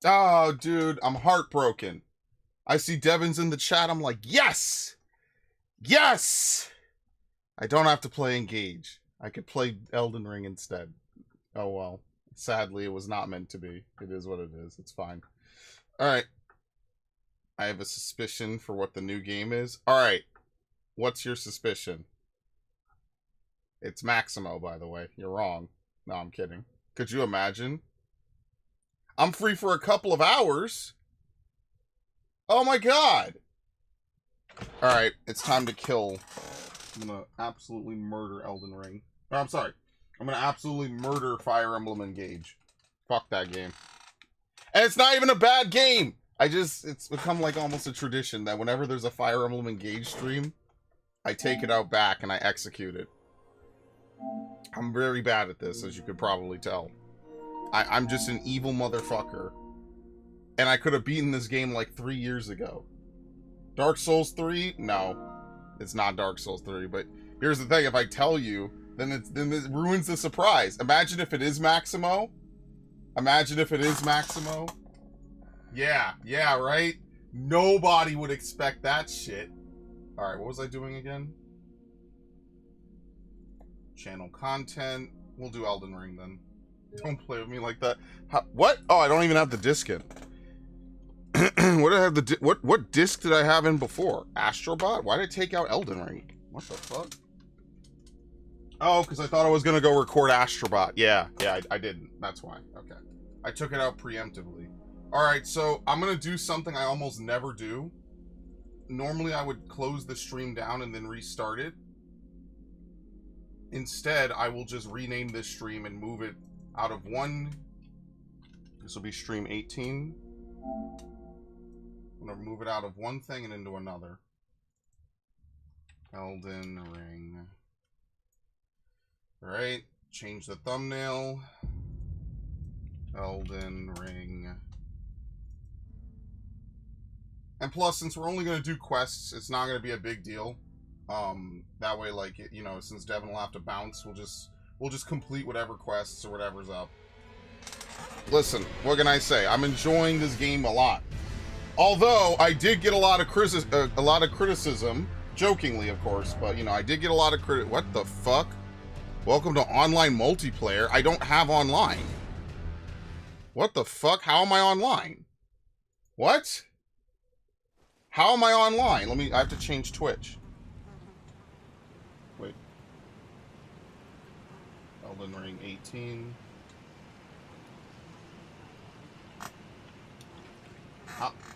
Oh, dude, I'm heartbroken. I see Devin's in the chat. I'm like, yes! Yes! I don't have to play Engage. I could play Elden Ring instead. Oh, well. Sadly, it was not meant to be. It is what it is. It's fine. Alright. I have a suspicion for what the new game is. Alright. What's your suspicion? It's Maximo, by the way. You're wrong. No, I'm kidding. Could you imagine? I'm free for a couple of hours. Oh my god. Alright, it's time to kill. I'm gonna absolutely murder Elden Ring. Oh, I'm sorry. I'm gonna absolutely murder Fire Emblem Engage. Fuck that game. And it's not even a bad game! It's become like almost a tradition that whenever there's a Fire Emblem Engage stream, I take it out back and I execute it. I'm very bad at this, as you could probably tell. I'm just an evil motherfucker. And I could have beaten this game like 3 years ago. Dark Souls 3? No. It's not Dark Souls 3, but here's the thing, if I tell you, then it ruins the surprise. Imagine if it is Maximo. Imagine if it is Maximo. Yeah, right? Nobody would expect that shit. Alright, what was I doing again? Channel content. We'll do Elden Ring then. Don't play with me like that. What? Oh, I don't even have the disc in. What did I have what disc did I have in before? Astrobot? Why did I take out Elden Ring? What the fuck? Oh, because I thought I was gonna go record Astrobot. Yeah, I didn't. That's why. Okay. I took it out preemptively. Alright, so I'm gonna do something I almost never do. Normally I would close the stream down and then restart it. Instead, I will just rename this stream and move it out of one. This will be stream 18. I'm gonna move it out of one thing and into another. Elden Ring. Alright, change the thumbnail. Elden Ring. And plus, since we're only gonna do quests, it's not gonna be a big deal. That way, like, you know, since Devin will have to bounce, we'll just complete whatever quests or whatever's up. Listen, what can I say? I'm enjoying this game a lot. Although I did get a lot of criticism, jokingly, of course, but you know, I did get a lot of What the fuck? Welcome to online multiplayer. I don't have online. What the fuck? How am I online? What? How am I online? I have to change Twitch. Wait. Elden Ring 18.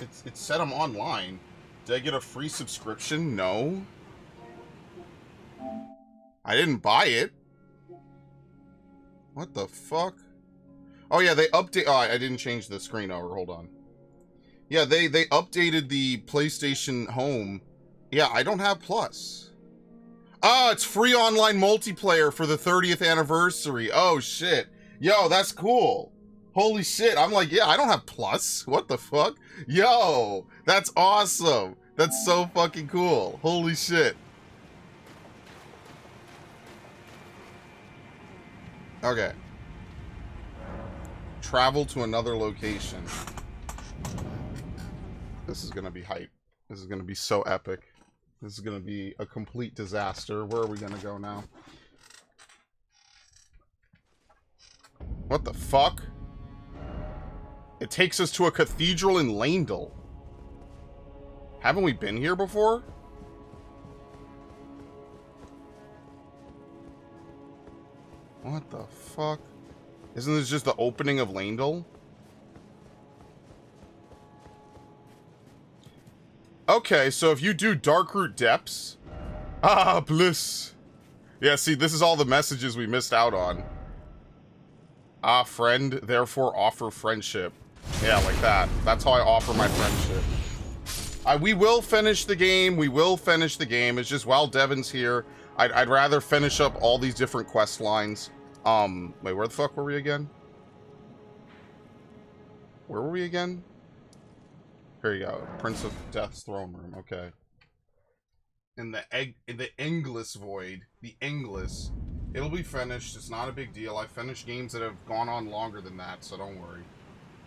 It said I'm online. Did I get a free subscription? No. I didn't buy it. What the fuck? Oh yeah, they update. Oh, I didn't change the screen over. Hold on. Yeah, they updated the PlayStation Home. Yeah, I don't have Plus. Ah, it's free online multiplayer for the 30th anniversary. Oh shit. Yo, that's cool. Holy shit. I'm like, yeah, I don't have Plus. What the fuck? Yo, that's awesome. That's so fucking cool. Holy shit. Okay. Travel to another location. This is gonna be hype. This is gonna be so epic. This is gonna be a complete disaster. Where are we gonna go now? What the fuck? It takes us to a cathedral in Landel. Haven't we been here before? What the fuck? Isn't this just the opening of Landel? Okay, so if you do Darkroot Depths... Ah, bliss. Yeah, see, this is all the messages we missed out on. Ah, friend, therefore offer friendship. Yeah, like that. That's how I offer my friendship. We will finish the game. We will finish the game. It's just while Devin's here, I'd rather finish up all these different quest lines. Wait, where the fuck were we again? Where were we again? Here you go. Prince of Death's throne room. Okay. In the Endless Void. The Endless. It'll be finished. It's not a big deal. I finished games that have gone on longer than that, so don't worry.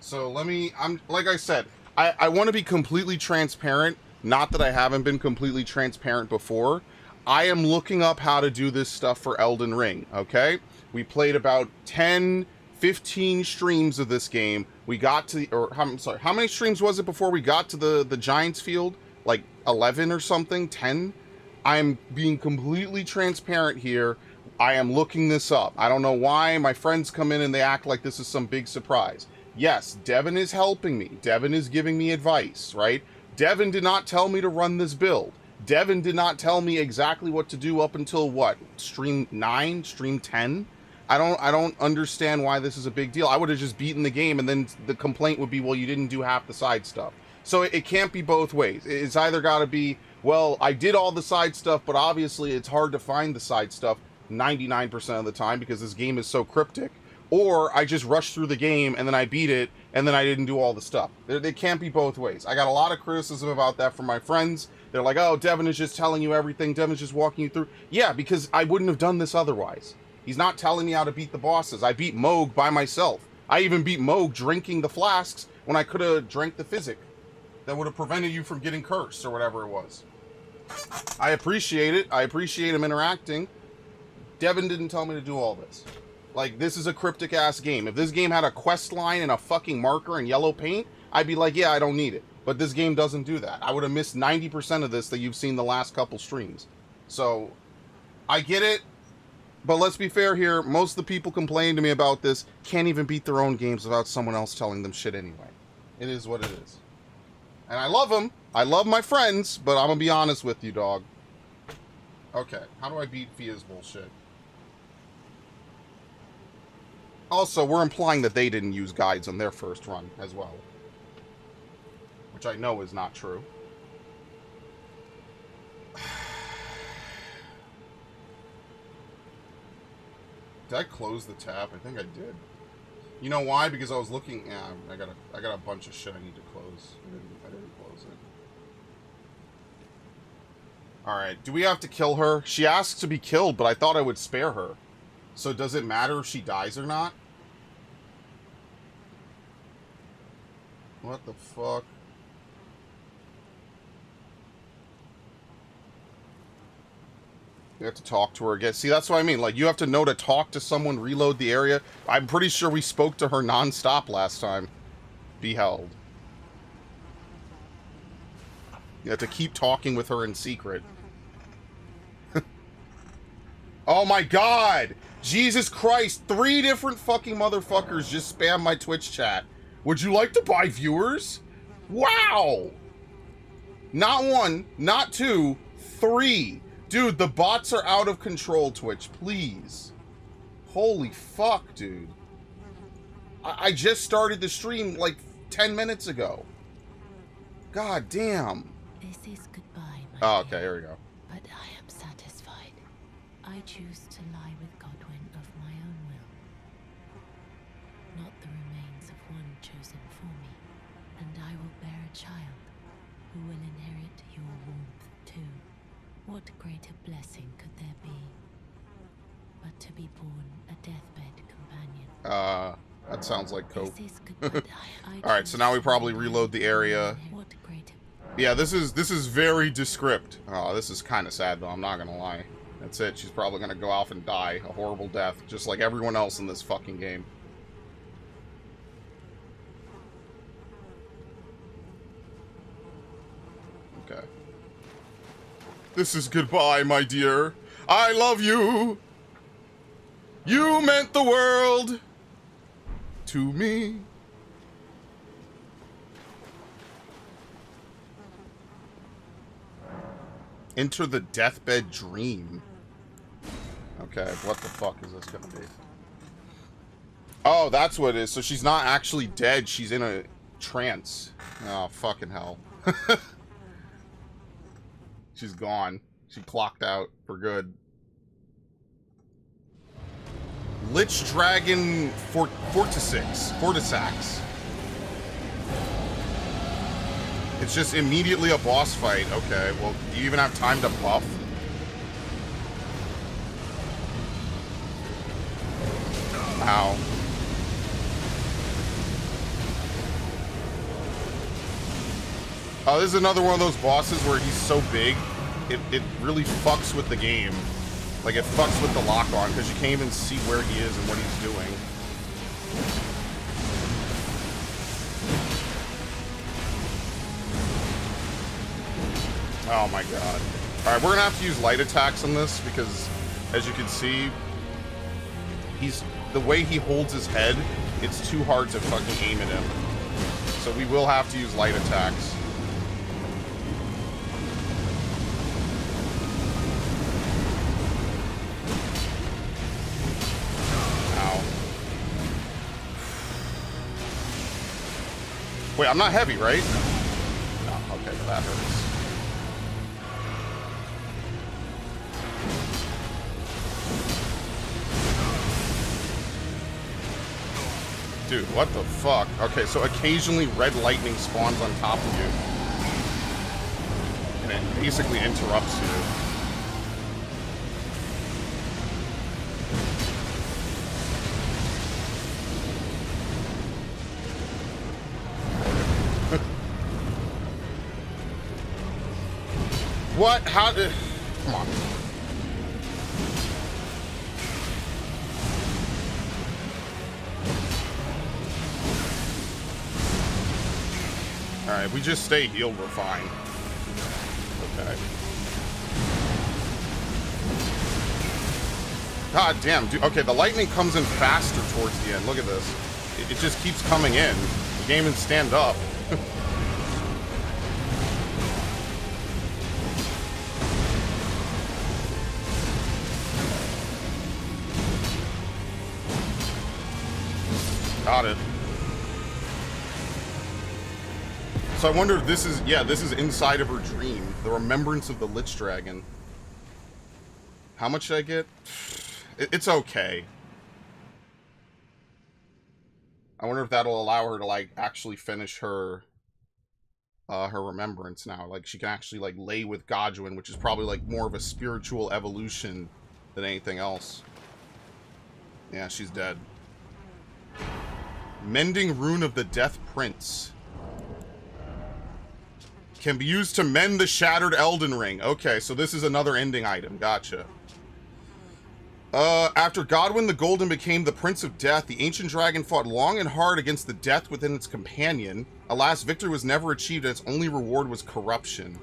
So I'm like I said, I want to be completely transparent. Not that I haven't been completely transparent before. I am looking up how to do this stuff for Elden Ring, okay? We played about 10, 15 streams of this game. We got to, I'm sorry, how many streams was it before we got to the Giants field? Like 11 or something? 10? I'm being completely transparent here. I am looking this up. I don't know why my friends come in and they act like this is some big surprise. Yes, Devin is helping me. Devin is giving me advice, right? Devin did not tell me to run this build. Devin did not tell me exactly what to do up until what? Stream 9? Stream 10? I don't understand why this is a big deal. I would have just beaten the game and then the complaint would be, well, you didn't do half the side stuff. So it can't be both ways. It's either got to be, well, I did all the side stuff, but obviously it's hard to find the side stuff 99% of the time because this game is so cryptic. Or I just rushed through the game and then I beat it and then I didn't do all the stuff. They can't be both ways. I got a lot of criticism about that from my friends. They're like, oh, Devin is just telling you everything. Devin's just walking you through. Yeah, because I wouldn't have done this otherwise. He's not telling me how to beat the bosses. I beat Moog by myself. I even beat Moog drinking the flasks when I could have drank the physic. That would have prevented you from getting cursed or whatever it was. I appreciate it. I appreciate him interacting. Devin didn't tell me to do all this. Like, this is a cryptic-ass game. If this game had a quest line and a fucking marker and yellow paint, I'd be like, yeah, I don't need it. But this game doesn't do that. I would have missed 90% of this that you've seen the last couple streams. So, I get it. But let's be fair here. Most of the people complaining to me about this can't even beat their own games without someone else telling them shit anyway. It is what it is. And I love them. I love my friends, but I'm going to be honest with you, dog. Okay, how do I beat Fia's bullshit? Also, we're implying that they didn't use guides on their first run as well. Which I know is not true. Did I close the tab? I think I did. You know why? Because I was looking... Yeah, I got a bunch of shit I need to close. I didn't close it. Alright, do we have to kill her? She asks to be killed, but I thought I would spare her. So does it matter if she dies or not? What the fuck? You have to talk to her again. See, that's what I mean. Like, you have to know to talk to someone, reload the area. I'm pretty sure we spoke to her non-stop last time. Beheld. You have to keep talking with her in secret. Oh my god! Jesus Christ! 3 different fucking motherfuckers just spam my Twitch chat. Would you like to buy viewers? Wow! Not 1, not 2, 3. Dude, the bots are out of control, Twitch. Please. Holy fuck, dude. I just started the stream like 10 minutes ago. God damn. This is goodbye, my Oh, okay, dear. here we go. But I am satisfied. I choose to lie with Godwin of my own will. Not the remains of one chosen for me. And I will bear a child who will inherit your warmth too. What greater blessing could there be but to be born a deathbed companion? That sounds like coke. This is goodbye. Alright, so now we probably reload the area. What greater... Yeah, this is very descript. Oh, this is kind of sad though, I'm not gonna lie. That's it, she's probably gonna go off and die a horrible death, just like everyone else in this fucking game. Okay. This is goodbye, my dear. I love you. You meant the world to me. Enter the deathbed dream. Okay, what the fuck is this gonna be? Oh, that's what it is. So she's not actually dead. She's in a trance. Oh, fucking hell. She's gone. She clocked out for good. Lich Dragon Fortisax. It's just immediately a boss fight. Okay, well, do you even have time to buff? Ow. Oh, this is another one of those bosses where he's so big, it really fucks with the game. Like, it fucks with the lock-on, because you can't even see where he is and what he's doing. Oh my god. Alright, we're gonna have to use light attacks on this, because, as you can see, the way he holds his head, it's too hard to fucking aim at him. So we will have to use light attacks. Wait, I'm not heavy, right? No, okay, that hurts. Dude, what the fuck? Okay, so occasionally red lightning spawns on top of you. And it basically interrupts you. What? How did... Come on. Alright, we just stay healed, we're fine. Okay. God damn, dude. Okay, the lightning comes in faster towards the end. Look at this. It just keeps coming in. You can't even stand up. Got it. So I wonder if this is, yeah, this is inside of her dream. The remembrance of the Lich Dragon. How much did I get? It's okay. I wonder if that'll allow her to, like, actually finish her, her remembrance now. Like, she can actually, like, lay with Godwin, which is probably, like, more of a spiritual evolution than anything else. Yeah, she's dead. Mending Rune of the Death Prince. Can be used to mend the shattered Elden Ring. Okay, so this is another ending item. Gotcha. After Godwin the Golden became the Prince of Death, the ancient dragon fought long and hard against the death within its companion. Alas, victory was never achieved, and its only reward was corruption.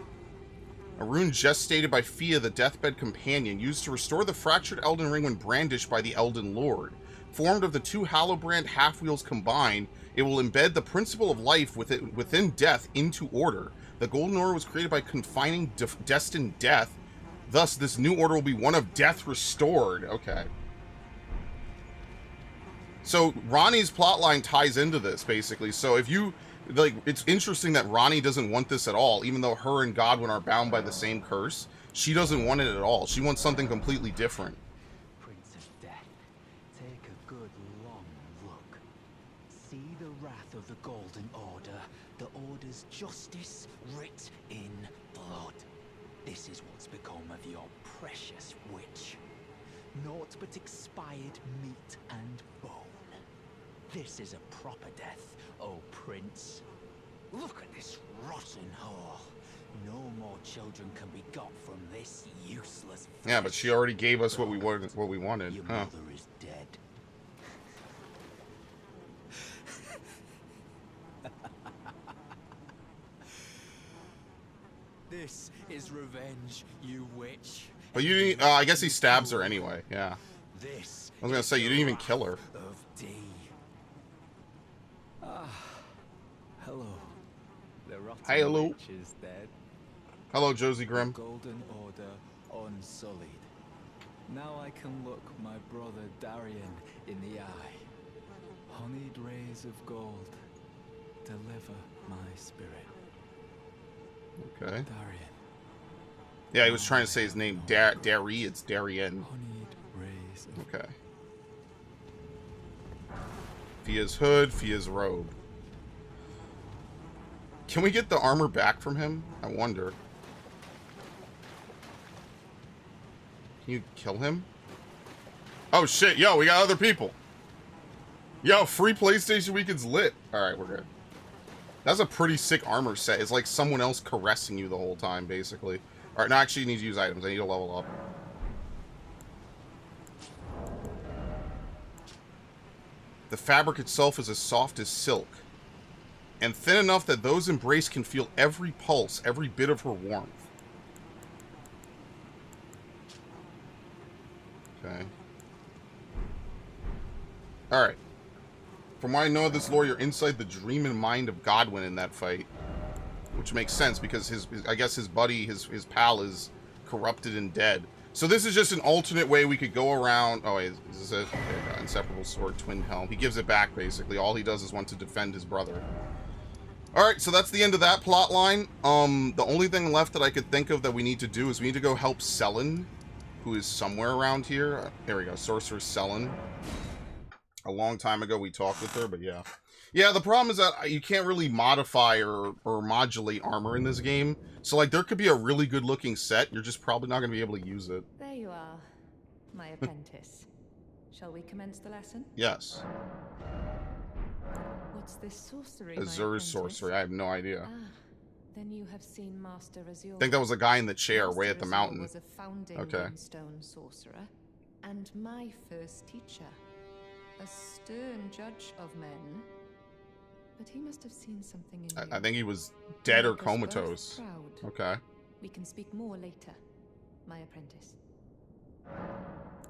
A rune gestated by Fia, the deathbed companion, used to restore the fractured Elden Ring when brandished by the Elden Lord. Formed of the two Hallowbrand half-wheels combined, it will embed the principle of life within death into order. The Golden Order was created by confining destined death. Thus, this new order will be one of death restored. Okay. So, Ronnie's plotline ties into this, basically. So, if you... Like, it's interesting that Ronnie doesn't want this at all, even though her and Godwin are bound by the same curse. She doesn't want it at all. She wants something completely different. Prince of Death, take a good long look. See the wrath of the Golden Order, the Order's justice writ in blood. This is what's become of your precious witch. Naught but expired meat and bone. This is a proper death, O Prince. Look at this rotten whore. No more children can be got from this useless fish. Yeah, but she already gave us what we wanted. Your Huh. mother is dead. This is revenge, you witch. But you didn't... I guess he stabs her anyway. Yeah. This I was gonna say, you didn't even kill her. of D. Hello. The rotten Hello. witch is dead. Hello, Josie The Grimm. Golden Order unsullied. Now I can look my brother Darian in the eye. Honeyed rays of gold, deliver my spirit. Okay. Darian. Yeah, he was trying to say his name. Dari, it's Darien. Honeyed rays of Okay. Fia's hood, Fia's robe. Can we get the armor back from him? I wonder. Can you kill him? Oh shit, yo, we got other people. Yo, free PlayStation Weekend's lit. Alright, we're good. That's a pretty sick armor set. It's like someone else caressing you the whole time, basically. Alright, now actually you need to use items. I need to level up. The fabric itself is as soft as silk, and thin enough that those embraced can feel every pulse, every bit of her warmth. Okay. Alright. From what I know of this lore, you're inside the dream and mind of Godwin in that fight. Which makes sense, because I guess his buddy, his pal is corrupted and dead. So this is just an alternate way we could go around... Oh, wait, is this it? Okay, inseparable sword, twin helm. He gives it back, basically. All he does is want to defend his brother. Alright, so that's the end of that plot line. The only thing left that I could think of that we need to do is we need to go help Selen, who is somewhere around here. There we go, Sorcerer Selen. A long time ago we talked with her, but yeah. Yeah, the problem is that you can't really modify or modulate armor in this game. So, like, there could be a really good-looking set. You're just probably not going to be able to use it. There you are, my apprentice. Shall we commence the lesson? Yes. What's this sorcery, my Azur's apprentice? sorcery. I have no idea. Ah, then you have seen Master Azure. I think that was the guy in the chair Master way at the Azure mountain. was a founding Okay. Brimstone sorcerer, and my first teacher. A stern judge of men. But he must have seen something in you. I think he was dead or Make us both comatose. proud. Okay. We can speak more later, my apprentice.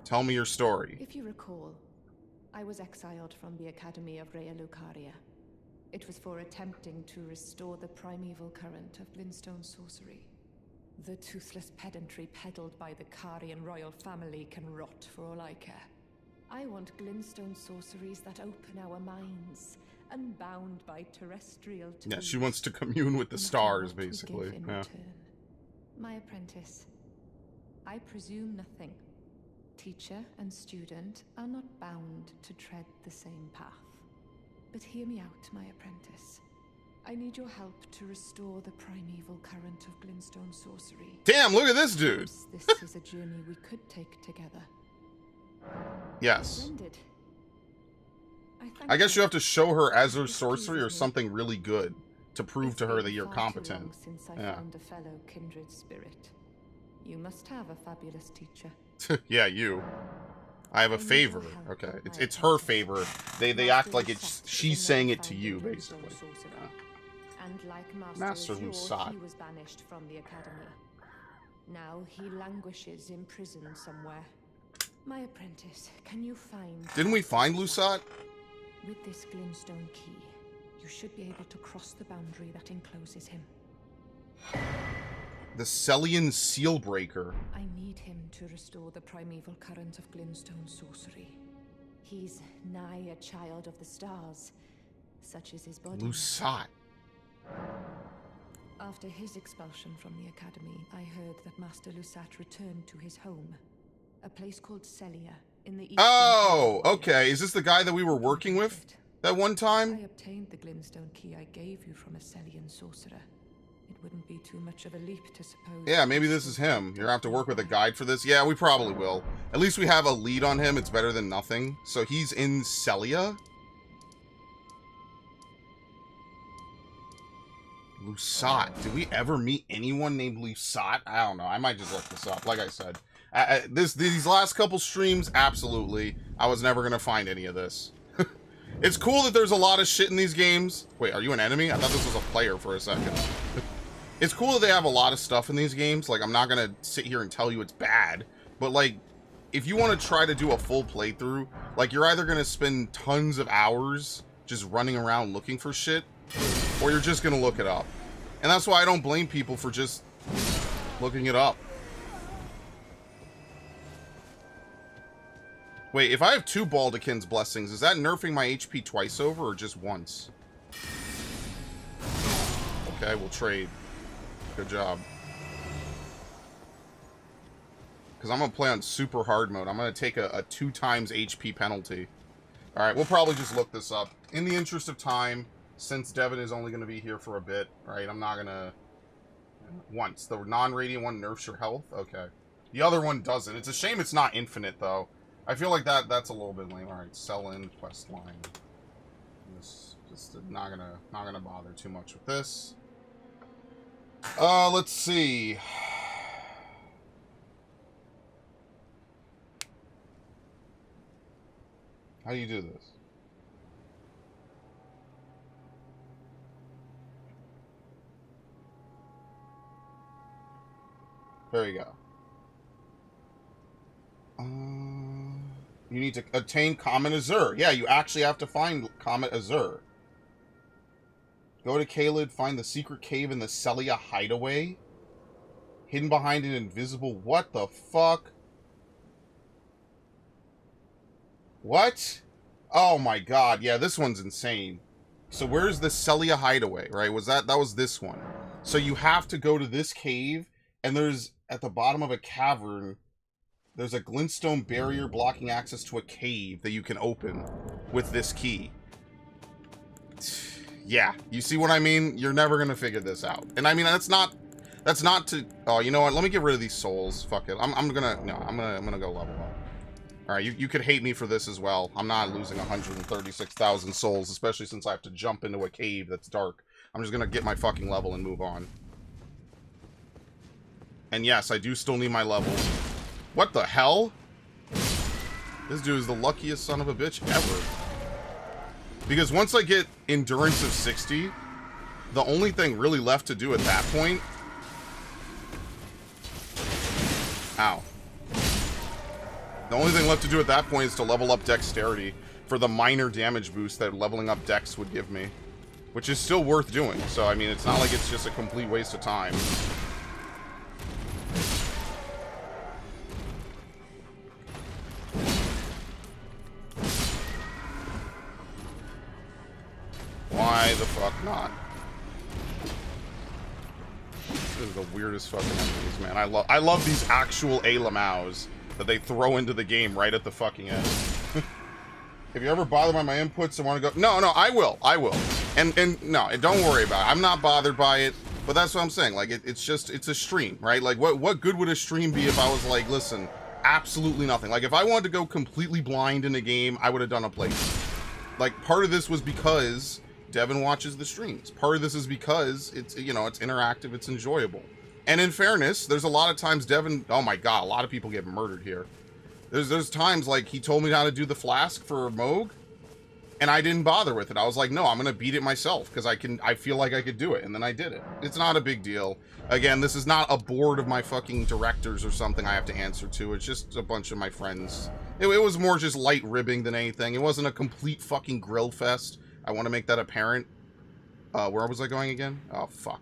Tell me your story. If you recall, I was exiled from the Academy of Rea Lucaria. It was for attempting to restore the primeval current of Glintstone sorcery. The toothless pedantry peddled by the Carian royal family can rot for all I care. I want Glintstone sorceries that open our minds, unbound by terrestrial tools. Yeah, she wants to commune with the No matter stars, what we give basically. in Yeah. return. My apprentice, I presume nothing. Teacher and student are not bound to tread the same path. But hear me out, my apprentice. I need your help to restore the primeval current of Glintstone sorcery. Damn, look at this dude. Perhaps this is a journey we could take together. Yes. Splendid. I guess you have to show her Azur's This sorcery or pleases me. something really good to prove It's to her been that you're far too competent. long since I Yeah. found a fellow kindred spirit. You must have a fabulous teacher. Yeah, you. I have a I need favor. your help, Okay, my it's her apprentice. favor. They Master act like it's Lusat is she's a saying it to non-founding you, Glintstone basically. sorcerer. And like Master Azure, Lusat. he was banished from the academy. Now he languishes in prison somewhere. My apprentice, can you find... Didn't we find Lusat? With this Glintstone key, you should be able to cross the boundary that encloses him. The Celian Sealbreaker. I need him to restore the primeval current of Glintstone sorcery. He's nigh a child of the stars, such is his body. Lusat. After his expulsion from the academy, I heard that Master Lusat returned to his home, a place called Celia in the eastern Oh, part of the okay. Is this the guy that we were working with that one I time? obtained the Glintstone key I gave you from a Celian sorcerer. It wouldn't be too much of a leap to suppose. Yeah, maybe this is him. You're gonna have to work with a guide for this. Yeah, we probably will. At least we have a lead on him. It's better than nothing. So he's in Celia? Lusat. Did we ever meet anyone named Lusat? I don't know. I might just look this up. Like I said, these last couple streams, absolutely. I was never gonna find any of this. It's cool that there's a lot of shit in these games. Wait, are you an enemy? I thought this was a player for a second. It's cool that they have a lot of stuff in these games. Like, I'm not gonna sit here and tell you it's bad, but like, if you want to try to do a full playthrough, like, you're either gonna spend tons of hours just running around looking for shit, or you're just gonna look it up. And that's why I don't blame people for just looking it up. Wait, if I have 2 Baldekin's blessings, is that nerfing my HP twice over or just once? Okay, we'll trade. Good job. Because I'm going to play on super hard mode. I'm going to take a 2 times HP penalty. Alright, we'll probably just look this up. In the interest of time, since Devin is only going to be here for a bit, right, I'm not going to... Once. The non-radiant one nerfs your health? Okay. The other one doesn't. It's a shame it's not infinite, though. I feel like that's a little bit lame. Alright, sell in, quest line. This Just not gonna bother too much with this. Let's see. How do you do this? There you go. You need to attain Comet Azure. Yeah, you actually have to find Comet Azure. Go to Caelid, find the secret cave in the Celia hideaway. Hidden behind an invisible... What the fuck? What? Oh my god. Yeah, this one's insane. So where's the Celia hideaway, right? That was this one. So you have to go to this cave, and there's, at the bottom of a cavern, there's a glintstone barrier blocking access to a cave that you can open with this key. Yeah, you see what I mean? You're never gonna figure this out. And I mean, that's not to... Oh, you know what? Let me get rid of these souls. Fuck it. I'm gonna go level up. Alright, you could hate me for this as well. I'm not losing 136,000 souls, especially since I have to jump into a cave that's dark. I'm just gonna get my fucking level and move on. And yes, I do still need my levels. What the hell? This dude is the luckiest son of a bitch ever. Because once I get endurance of 60, the only thing really left to do at that point... Ow. The only thing left to do at that point is to level up dexterity for the minor damage boost that leveling up dex would give me. Which is still worth doing, so I mean, it's not like it's just a complete waste of time. Why the fuck not? This is the weirdest fucking enemies, man. I love these actual A-Lamaus that they throw into the game right at the fucking end. If you ever bother by my inputs and want to go... No, I will. And no, don't worry about it. I'm not bothered by it, but that's what I'm saying. Like, it's a stream, right? Like, what good would a stream be if I was like, listen, absolutely nothing. Like, if I wanted to go completely blind in a game, I would have done a playthrough. Like, part of this was because Devin watches the streams. Part of this is because it's, you know, it's interactive, it's enjoyable. And in fairness, there's a lot of times Devin... Oh my god, a lot of people get murdered here. There's times, like, he told me how to do the flask for Moog, and I didn't bother with it. I was like, no, I'm gonna beat it myself, because I feel like I could do it, and then I did it. It's not a big deal. Again, this is not a board of my fucking directors or something I have to answer to. It's just a bunch of my friends. It was more just light ribbing than anything. It wasn't a complete fucking grill fest. I want to make that apparent. Where was I going again? Oh, fuck.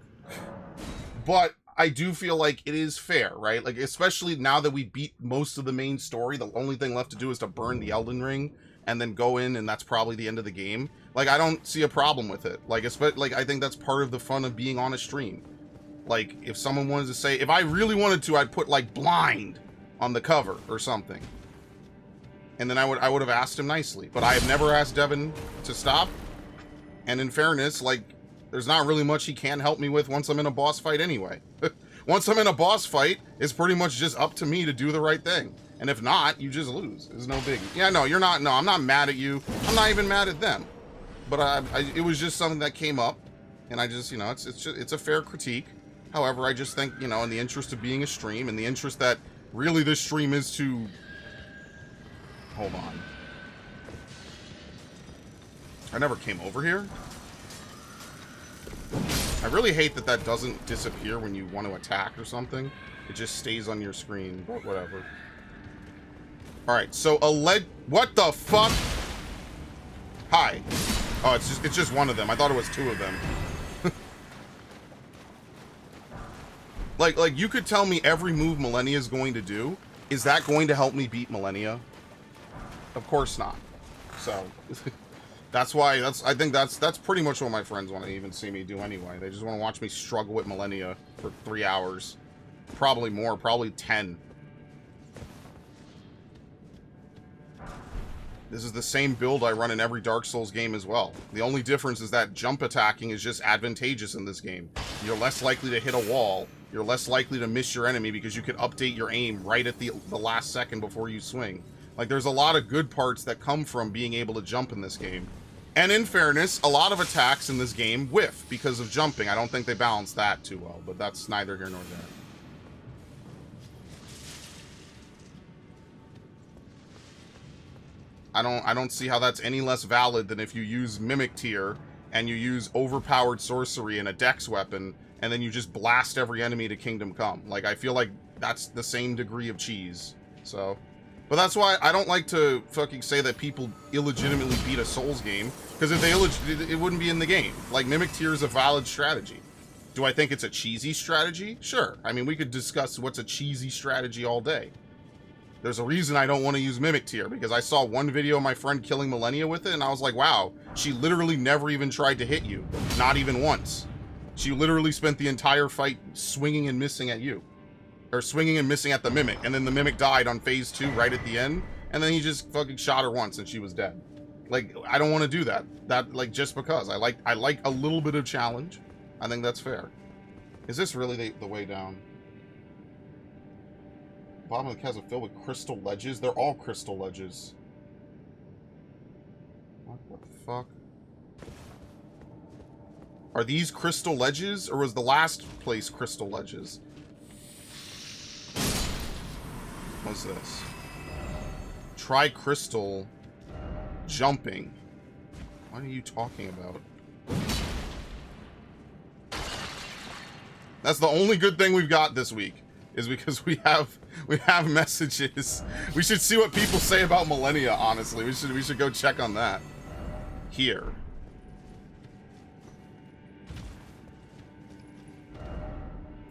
But I do feel like it is fair, right? Like, especially now that we beat most of the main story, the only thing left to do is to burn the Elden Ring and then go in, and that's probably the end of the game. Like, I don't see a problem with it. Like, I think that's part of the fun of being on a stream. Like, if someone wanted to say, if I really wanted to, I'd put, like, blind on the cover or something. And then I would have asked him nicely. But I have never asked Devin to stop. And in fairness, like, there's not really much he can help me with once I'm in a boss fight anyway. Once I'm in a boss fight, it's pretty much just up to me to do the right thing. And if not, you just lose. It's no biggie. Yeah, no, you're not. No, I'm not mad at you. I'm not even mad at them. But it was just something that came up. And I just, you know, it's a fair critique. However, I just think, you know, in the interest of being a stream, in the interest that really this stream is to... Hold on. I never came over here. I really hate that that doesn't disappear when you want to attack or something. It just stays on your screen, but whatever. Alright, so what the fuck? Hi. Oh, it's just one of them. I thought it was two of them. Like, you could tell me every move Millennia is going to do. Is that going to help me beat Millennia? Of course not. So... That's why, I think that's pretty much what my friends want to even see me do anyway. They just want to watch me struggle with Millennia for 3 hours. Probably more, probably 10. This is the same build I run in every Dark Souls game as well. The only difference is that jump attacking is just advantageous in this game. You're less likely to hit a wall. You're less likely to miss your enemy because you can update your aim right at the last second before you swing. Like, there's a lot of good parts that come from being able to jump in this game. And in fairness, a lot of attacks in this game whiff because of jumping. I don't think they balance that too well, but that's neither here nor there. I don't see how that's any less valid than if you use Mimic Tier and you use overpowered sorcery and a dex weapon, and then you just blast every enemy to Kingdom Come. Like, I feel like that's the same degree of cheese. So, but that's why I don't like to fucking say that people illegitimately beat a Souls game, because if they it wouldn't be in the game. Like, Mimic Tier is a valid strategy. Do I think it's a cheesy strategy? Sure. I mean, we could discuss what's a cheesy strategy all day. There's a reason I don't want to use Mimic Tier, because I saw one video of my friend killing Millennia with it, and I was like, wow, she literally never even tried to hit you. Not even once. She literally spent the entire fight swinging and missing at you. Or swinging and missing at the Mimic, and then the Mimic died on phase 2 right at the end, and then he just fucking shot her once and she was dead. Like, I don't want to do that. That, like, just because. I like a little bit of challenge. I think that's fair. Is this really the way down? Bottom of the chasm filled with crystal ledges. They're all crystal ledges. What the fuck? Are these crystal ledges, or was the last place crystal ledges? What's this? Try crystal jumping. What are you talking about? That's the only good thing we've got this week, is because we have messages. We should see what people say about Millennia, honestly. We should go check on that. Here.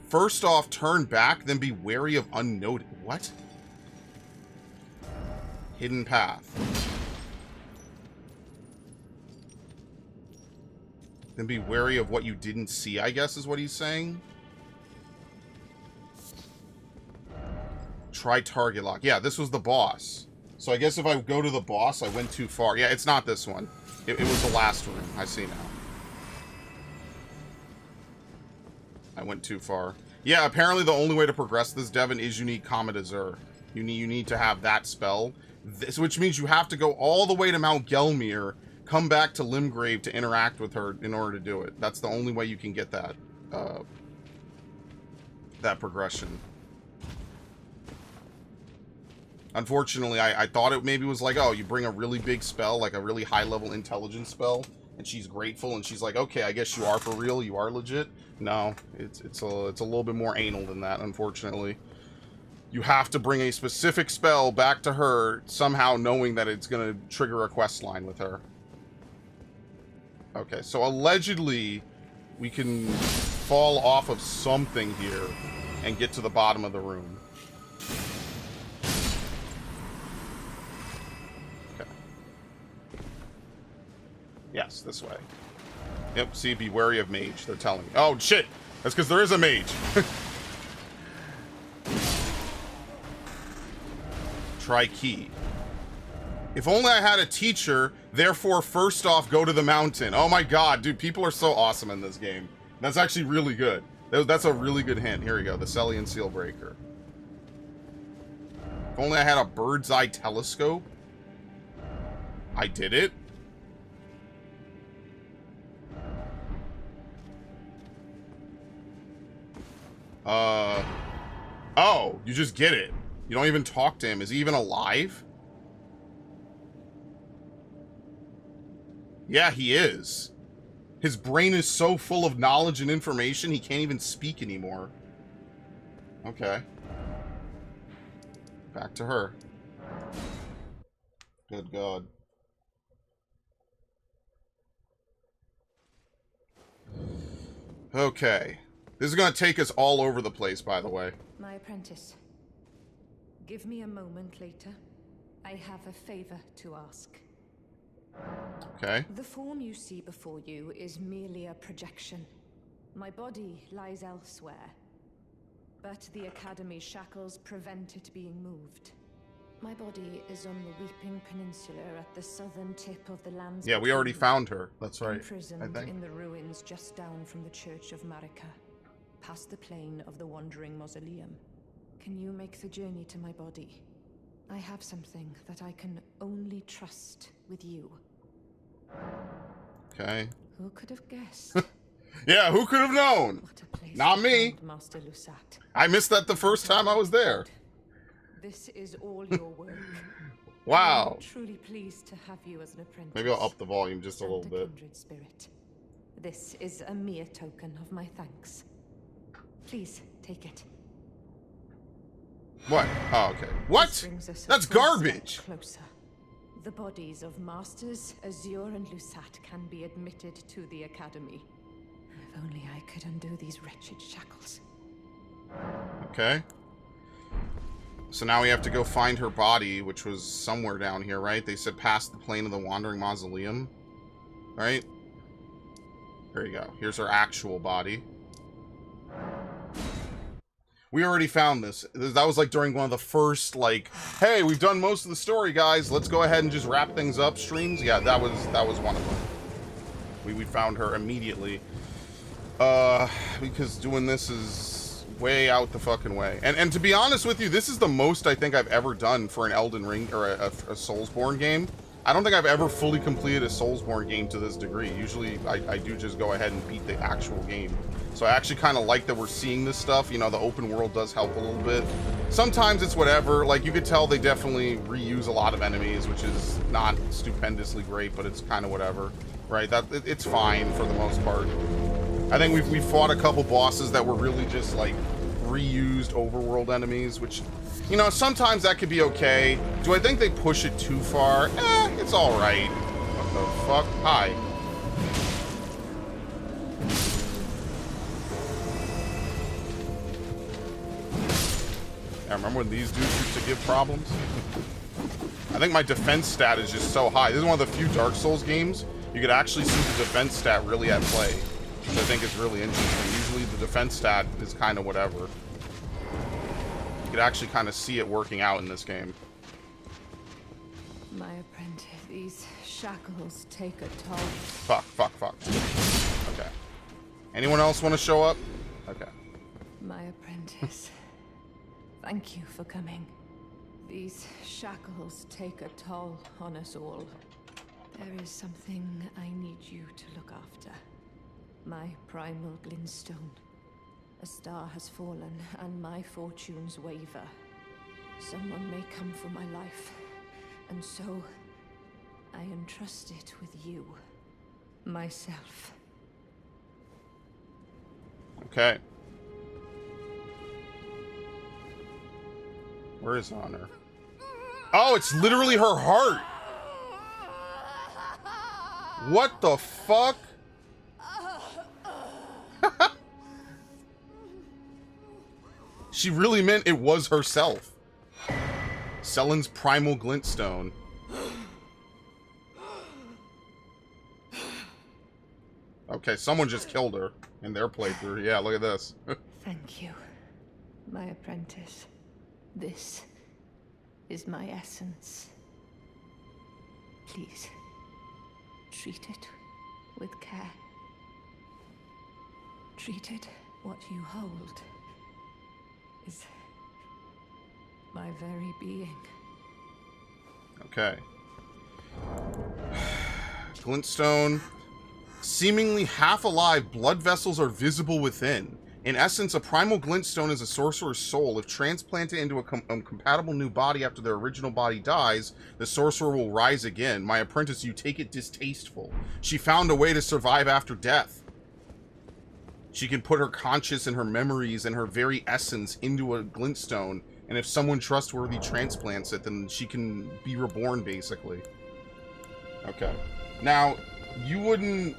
First off, turn back, then be wary of unnoticed. What? Hidden path. Then be wary of what you didn't see, I guess is what he's saying. Try target lock. Yeah, this was the boss. So I guess if I go to the boss, I went too far. Yeah, it's not this one. It was the last room. I see now. I went too far. Yeah, apparently the only way to progress this, Devin, is you need Comet Azur. You need to have that spell. Which means you have to go all the way to Mount Gelmir, come back to Limgrave to interact with her in order to do it. That's the only way you can get that, that progression. Unfortunately, I thought it maybe was like, oh, you bring a really big spell, like a really high-level intelligence spell, and she's grateful, and she's like, okay, I guess you are for real, you are legit. No, it's a little bit more anal than that, unfortunately. You have to bring a specific spell back to her, somehow knowing that it's going to trigger a quest line with her. Okay, so allegedly, we can fall off of something here and get to the bottom of the room. Okay. Yes, this way. Yep, see, be wary of mage, they're telling me. Oh, shit! That's because there is a mage. Try key. If only I had a teacher, therefore first off go to the mountain. Oh my god, dude, people are so awesome in this game. That's actually really good. That's a really good hint. Here we go, the Celian Seal Breaker. If only I had a bird's eye telescope. I did it. Oh, you just get it. You don't even talk to him. Is he even alive? Yeah, he is. His brain is so full of knowledge and information, he can't even speak anymore. Okay. Back to her. Good God. Okay. This is going to take us all over the place, by the way. My apprentice. Give me a moment later. I have a favor to ask. Okay. The form you see before you is merely a projection. My body lies elsewhere, but the Academy's shackles prevent it being moved. My body is on the Weeping Peninsula at the southern tip of the lands. Yeah, we already found her. That's right. Imprisoned I think. in the ruins just down from the Church of Marika, past the plain of the Wandering Mausoleum. Can you make the journey to my body? I have something that I can only trust with you. Okay. Who could have guessed? Yeah, who could have known? What a place Not to me. find Master Lusat. I missed that the first time I was there. This is all your work. Wow. I'm truly pleased to have you as an apprentice. Maybe I'll up the volume just a Santa little bit. Kindred Spirit. This is a mere token of my thanks. Please take it. What? Oh, okay. What? This brings us a That's full garbage. step closer. The bodies of Masters Azure and Lusat can be admitted to the Academy. If only I could undo these wretched shackles. Okay. So now we have to go find her body, which was somewhere down here, right? They said past the plane of the Wandering Mausoleum. Right? There you go. Here's her actual body. We already found this. That was like during one of the first, like, hey, we've done most of the story, guys. Let's go ahead and just wrap things up streams. Yeah, that was one of them. We found her immediately. Because doing this is way out the fucking way. And to be honest with you, this is the most I think I've ever done for an Elden Ring or a Soulsborne game. I don't think I've ever fully completed a Soulsborne game to this degree. Usually I do just go ahead and beat the actual game. So I actually kind of like that we're seeing this stuff. You know, the open world does help a little bit. Sometimes it's whatever. Like, you could tell they definitely reuse a lot of enemies, which is not stupendously great, but it's kind of whatever. Right? It's fine for the most part. I think we fought a couple bosses that were really just, like, reused overworld enemies, which, you know, sometimes that could be okay. Do I think they push it too far? It's alright. What the fuck? Hi. I remember when these dudes used to give problems? I think my defense stat is just so high. This is one of the few Dark Souls games you could actually see the defense stat really at play, which I think is really interesting. Usually the defense stat is kind of whatever. You could actually kind of see it working out in this game. My apprentice, these shackles take a toll. Fuck. Okay. Anyone else want to show up? Okay. My apprentice. Thank you for coming. These shackles take a toll on us all. There is something I need you to look after. My primal glintstone. A star has fallen, and my fortunes waver. Someone may come for my life, and so I entrust it with you. Myself. Okay. Where is Honor? Oh, it's literally her heart! What the fuck? She really meant it was herself. Selen's primal glintstone. Okay, someone just killed her in their playthrough. Yeah, look at this. Thank you, my apprentice. This is my essence. Please, treat it with care. Treat it. What you hold is my very being. Okay. Glintstone. Seemingly half alive, blood vessels are visible within. In essence, a primal glintstone is a sorcerer's soul. If transplanted into a compatible new body after their original body dies, the sorcerer will rise again. My apprentice, you take it distasteful. She found a way to survive after death. She can put her conscience and her memories and her very essence into a glintstone, and if someone trustworthy transplants it, then she can be reborn, basically. Okay. Now, you wouldn't...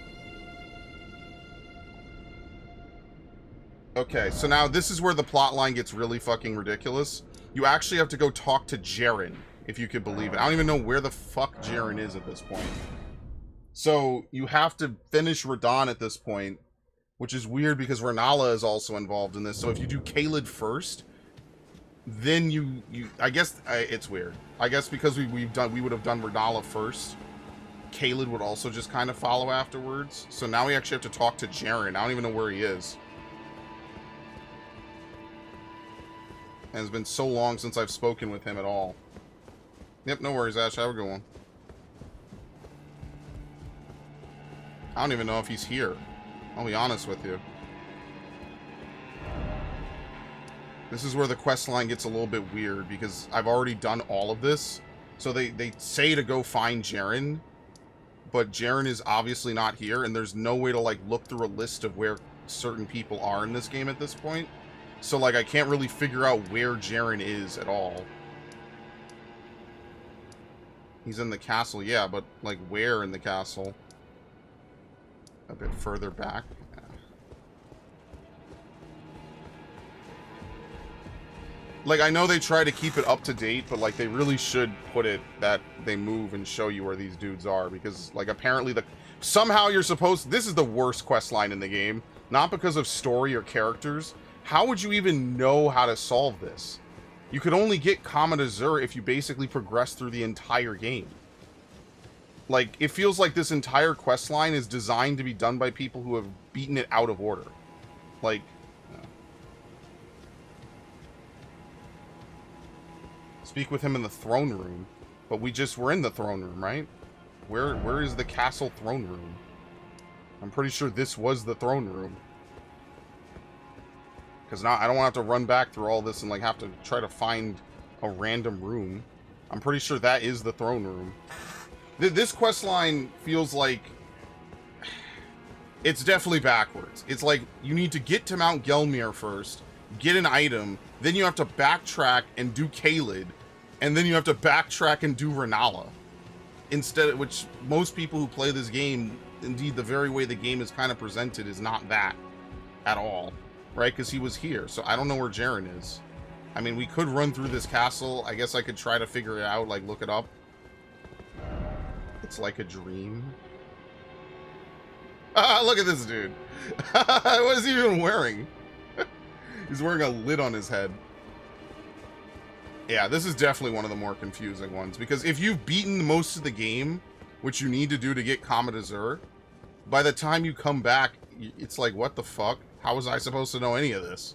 Okay, so now this is where the plot line gets really fucking ridiculous. You actually have to go talk to Jaren, if you could believe it. I don't even know where the fuck Jaren is at this point. So, you have to finish Radahn at this point, which is weird because Renala is also involved in this. So if you do Caelid first, then you I guess it's weird. I guess because we would have done Renala first, Caelid would also just kind of follow afterwards. So now we actually have to talk to Jaren. I don't even know where he is. And it's been so long since I've spoken with him at all. Yep, no worries, Ash. Have a good one. I don't even know if he's here. I'll be honest with you. This is where the quest line gets a little bit weird, because I've already done all of this. So they say to go find Jaren, but Jaren is obviously not here, and there's no way to, like, look through a list of where certain people are in this game at this point. So, like, I can't really figure out where Jaren is at all. He's in the castle, yeah, but, like, where in the castle? A bit further back. Like, I know they try to keep it up to date, but, like, they really should put it that they move and show you where these dudes are, because, like, apparently somehow you're supposed... This is the worst quest line in the game, not because of story or characters. How would you even know how to solve this? You could only get Comet Azur if you basically progress through the entire game. Like, it feels like this entire quest line is designed to be done by people who have beaten it out of order. Like... Speak with him in the throne room. But we just were in the throne room, right? Where is the castle throne room? I'm pretty sure this was the throne room. Because now I don't want to have to run back through all this and, like, have to try to find a random room. I'm pretty sure that is the throne room. This quest line feels like... It's definitely backwards. It's like, you need to get to Mount Gelmir first, get an item, then you have to backtrack and do Caelid, and then you have to backtrack and do Renala. Instead, which most people who play this game, indeed the very way the game is kind of presented, is not that at all, right? Because he was here, so I don't know where Jaren is. I mean, we could run through this castle. I guess I could try to figure it out, like look it up. It's like a dream. Look at this dude. What is he even wearing? He's wearing a lid on his head. Yeah, this is definitely one of the more confusing ones, because if you've beaten most of the game, which you need to do to get Comet Azur, by the time you come back, it's like, what the fuck? How was I supposed to know any of this?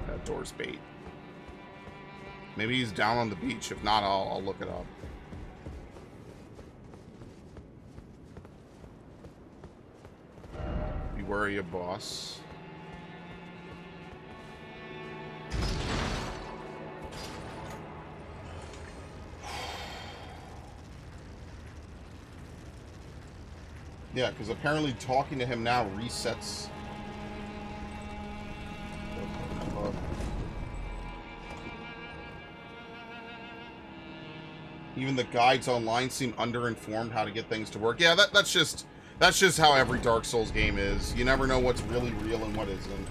That door's bait. Maybe he's down on the beach. If not, I'll look it up. Beware your boss. Yeah, because apparently talking to him now resets. Even the guides online seem underinformed how to get things to work. Yeah, that's just how every Dark Souls game is. You never know what's really real and what isn't.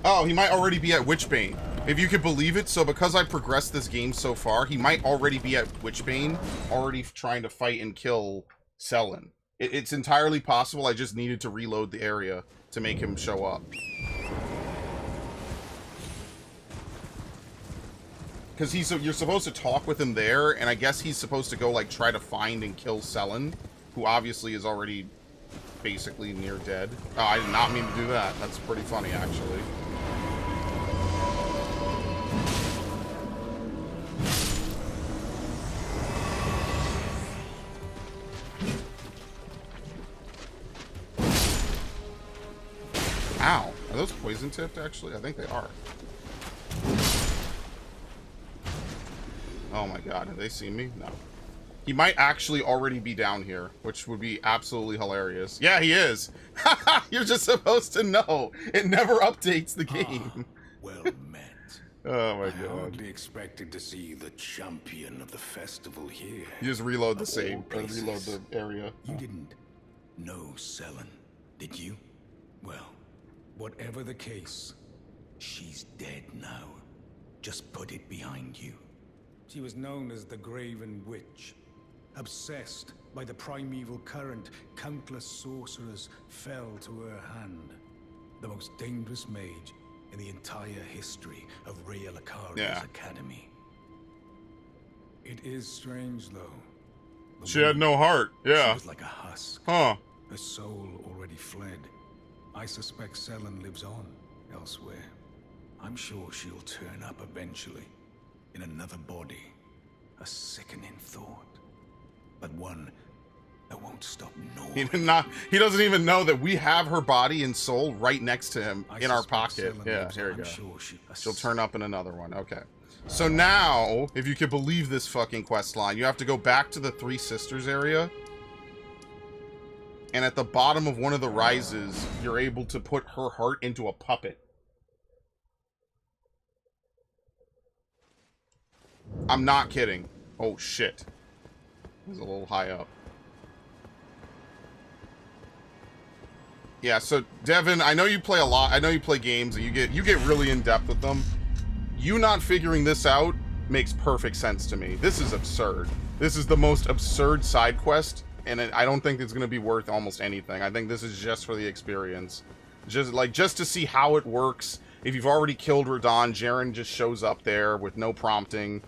Oh, he might already be at Witchbane. If you could believe it, so because I progressed this game so far, he might already be at Witchbane, already trying to fight and kill Sellen. It's entirely possible. I just needed to reload the area to make him show up. Because you're supposed to talk with him there, and I guess he's supposed to go, like, try to find and kill Sellen, who obviously is already basically near dead. Oh, I did not mean to do that. That's pretty funny, actually. Ow. Are those poison tipped, actually? I think they are. Oh my god, have they seen me? No. He might actually already be down here, which would be absolutely hilarious. Yeah, he is! You're just supposed to know! It never updates the game. Well met. Oh my I god. hardly expected to see the champion of the festival here. You just reload the Of save, all or reload places. the area. You didn't know Sellen, did you? Well, whatever the case, she's dead now. Just put it behind you. She was known as the Graven Witch. Obsessed by the primeval current, countless sorcerers fell to her hand. The most dangerous mage in the entire history of Rhea Lucaria's academy. It is strange, though. The She had no heart. She Yeah. was like a husk. Huh. Her soul already fled. I suspect Sellen lives on elsewhere. I'm sure she'll turn up eventually, in another body. A sickening thought. but one that won't stop He gnawing. did not. He doesn't even know that we have her body and soul right next to him I in our suspect pocket. Selen Yeah, lives, here we I'm go. sure She'll turn up in another one. Okay. So now, if you could believe this fucking quest line, you have to go back to the Three Sisters area. And at the bottom of one of the rises, you're able to put her heart into a puppet. I'm not kidding. Oh, shit. He's a little high up. Yeah, so Devin, I know you play a lot. I know you play games and you get really in depth with them. You not figuring this out makes perfect sense to me. This is absurd. This is the most absurd side quest, and I don't think it's going to be worth almost anything. I think this is just for the experience. Just to see how it works. If you've already killed Radon, Jaren just shows up there with no prompting.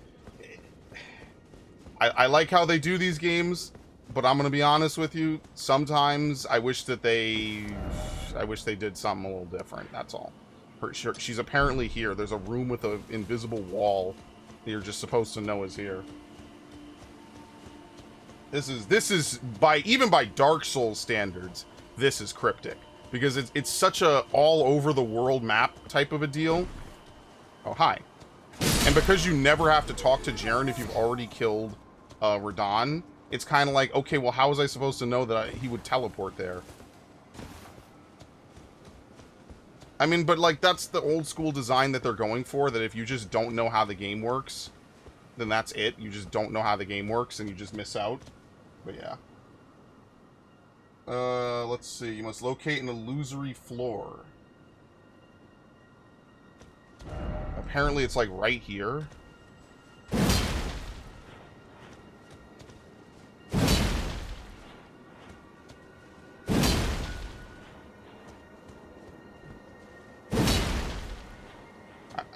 I like how they do these games, but I'm going to be honest with you. Sometimes I wish they did something a little different. That's all. She's apparently here. There's a room with an invisible wall that you're just supposed to know is here. This is even by Dark Souls standards, this is cryptic because it's such a all over the world map type of a deal. Oh, hi. And because you never have to talk to Jaren if you've already killed Radon, it's kind of like, okay, well, how was I supposed to know that he would teleport there? I mean, but like that's the old school design that they're going for, that if you just don't know how the game works, then that's it. You just don't know how the game works and you just miss out. But yeah. Let's see. You must locate an illusory floor. Apparently it's like right here.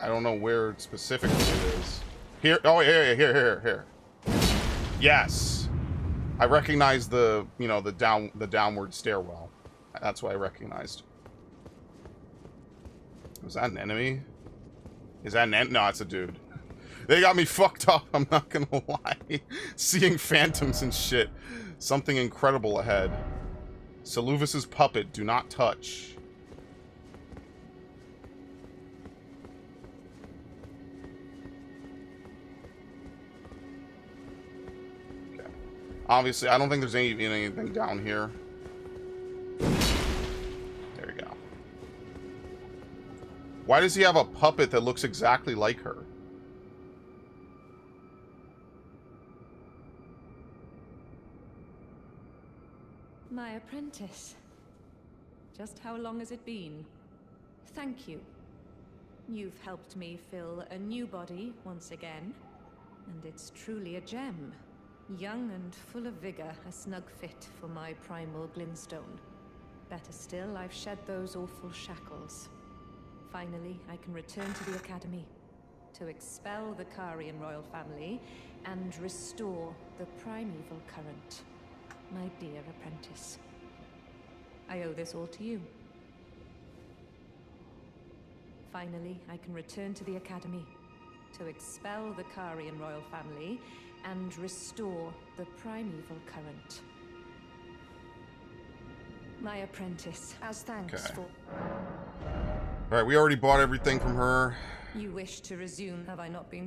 I don't know where specifically it is. Here. Oh, here. Yes. I recognize the downward stairwell. That's what I recognized. Was that an enemy? Is that an No, it's a dude. They got me fucked up, I'm not gonna lie. Seeing phantoms and shit. Something incredible ahead. Seluvis's puppet, do not touch. Obviously, I don't think there's anything down here. There we go. Why does he have a puppet that looks exactly like her? My apprentice. Just how long has it been? Thank you. You've helped me fill a new body once again, and it's truly a gem. Young and full of vigor, a snug fit for my primal glintstone. Better still, I've shed those awful shackles. Finally, I can return to the Academy to expel the Karian royal family and restore the primeval current. My dear apprentice, I owe this all to you. Finally, I can return to the Academy to expel the Karian royal family and restore the primeval current. My apprentice, as thanks for... Alright, we already bought everything from her. You wish to resume, have I not been...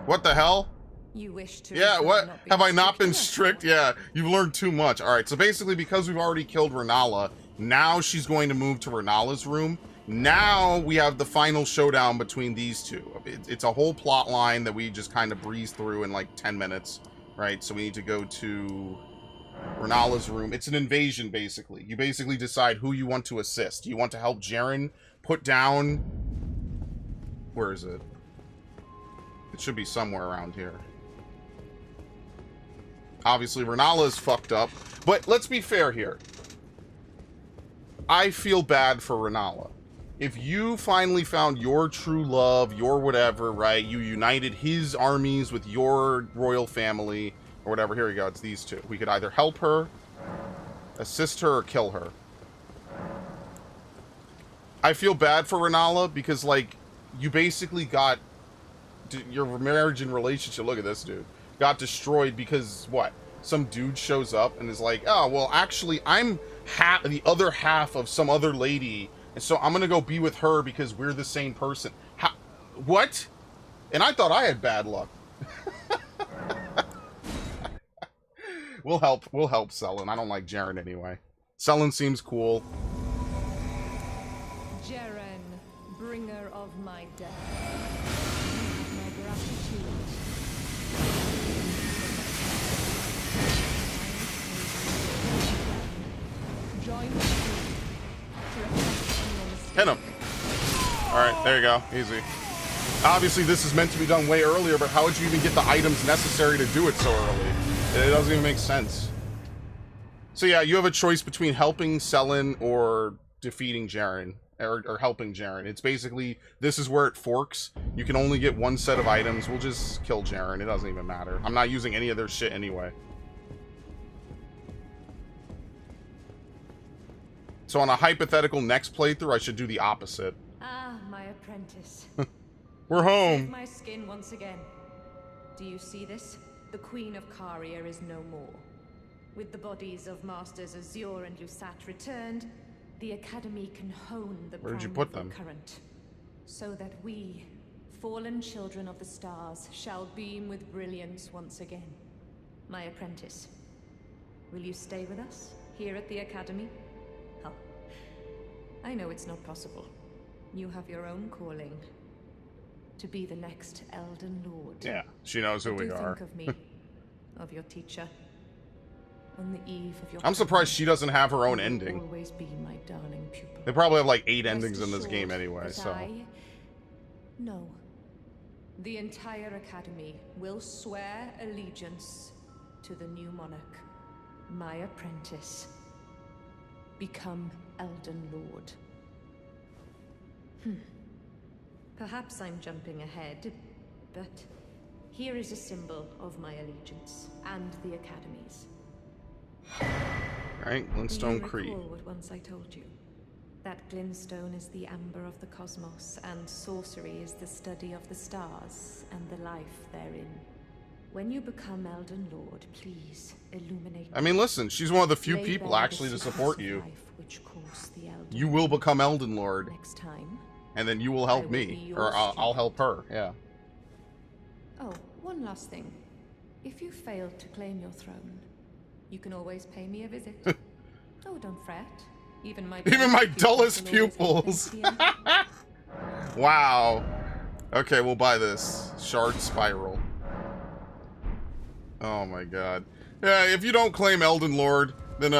What the hell? You wish to... Yeah, what? Have I not been strict? strict? Yeah, you've learned too much. Alright, so basically because we've already killed Renala, now she's going to move to Renala's room. Now we have the final showdown between these two. It's a whole plot line that we just kind of breeze through in like 10 minutes, right? So we need to go to Renala's room. It's an invasion, basically. You basically decide who you want to assist. Do you want to help Jaren put down... Where is it? It should be somewhere around here. Obviously, Renala is fucked up. But let's be fair here. I feel bad for Renala. If you finally found your true love, your whatever, right? You united his armies with your royal family, or whatever. Here we go. It's these two. We could either help her, assist her, or kill her. I feel bad for Renala because, like, you basically got... Your marriage and relationship, look at this dude, got destroyed because, what? some dude shows up and is like, oh, well, actually, I'm the other half of some other lady, and so I'm gonna go be with her because we're the same person. What? And I thought I had bad luck. We'll help Selen. I don't like Jaren anyway. Selen seems cool. Jaren, bringer of my death. My gratitude. Join me to reflect on your mistake. Hit him. Alright, there you go. Easy. Obviously, this is meant to be done way earlier, but how would you even get the items necessary to do it so early? It doesn't even make sense. So yeah, you have a choice between helping Selen or defeating Jaren. Or helping Jaren. It's basically, this is where it forks. You can only get one set of items. We'll just kill Jaren. It doesn't even matter. I'm not using any of their shit anyway. So on a hypothetical next playthrough, I should do the opposite. Ah, my apprentice. We're home. Saved my skin once again. Do you see this? The Queen of Caria is no more. With the bodies of Masters Azure and Lusat returned, the Academy can hone the Where did you put them? current, so that we, fallen children of the stars, shall beam with brilliance once again. My apprentice, will you stay with us here at the Academy? Oh, I know it's not possible. You have your own calling. To be the next Elden Lord. Yeah, she knows who we Do are. think of me, of your teacher. On the eve of your I'm surprised she doesn't have her own you will ending. Always be my darling pupil. They probably have like 8 Rest endings in this assured game anyway, that so. No. The entire Academy will swear allegiance to the new monarch, my apprentice. Become Elden Lord. Perhaps I'm jumping ahead, but here is a symbol of my allegiance and the Academy's. Right, Do Glintstone you Creed. recall what once I told you? That glintstone is the amber of the cosmos, and sorcery is the study of the stars and the life therein. When you become Elden Lord, please illuminate. I mean, listen, she's one of the few Lay people bare the actually to secrets support of you. life which course the Elden You will become Elden Lord, next time. and then you will I help will me, be your or I'll student. help her. Yeah. Oh, one last thing. If you fail to claim your throne, you can always pay me a visit. Oh, don't fret. Even my dullest will always pupils. have plenty of- Wow. Okay, we'll buy this shard spiral. Oh my god. Yeah, if you don't claim Elden Lord, then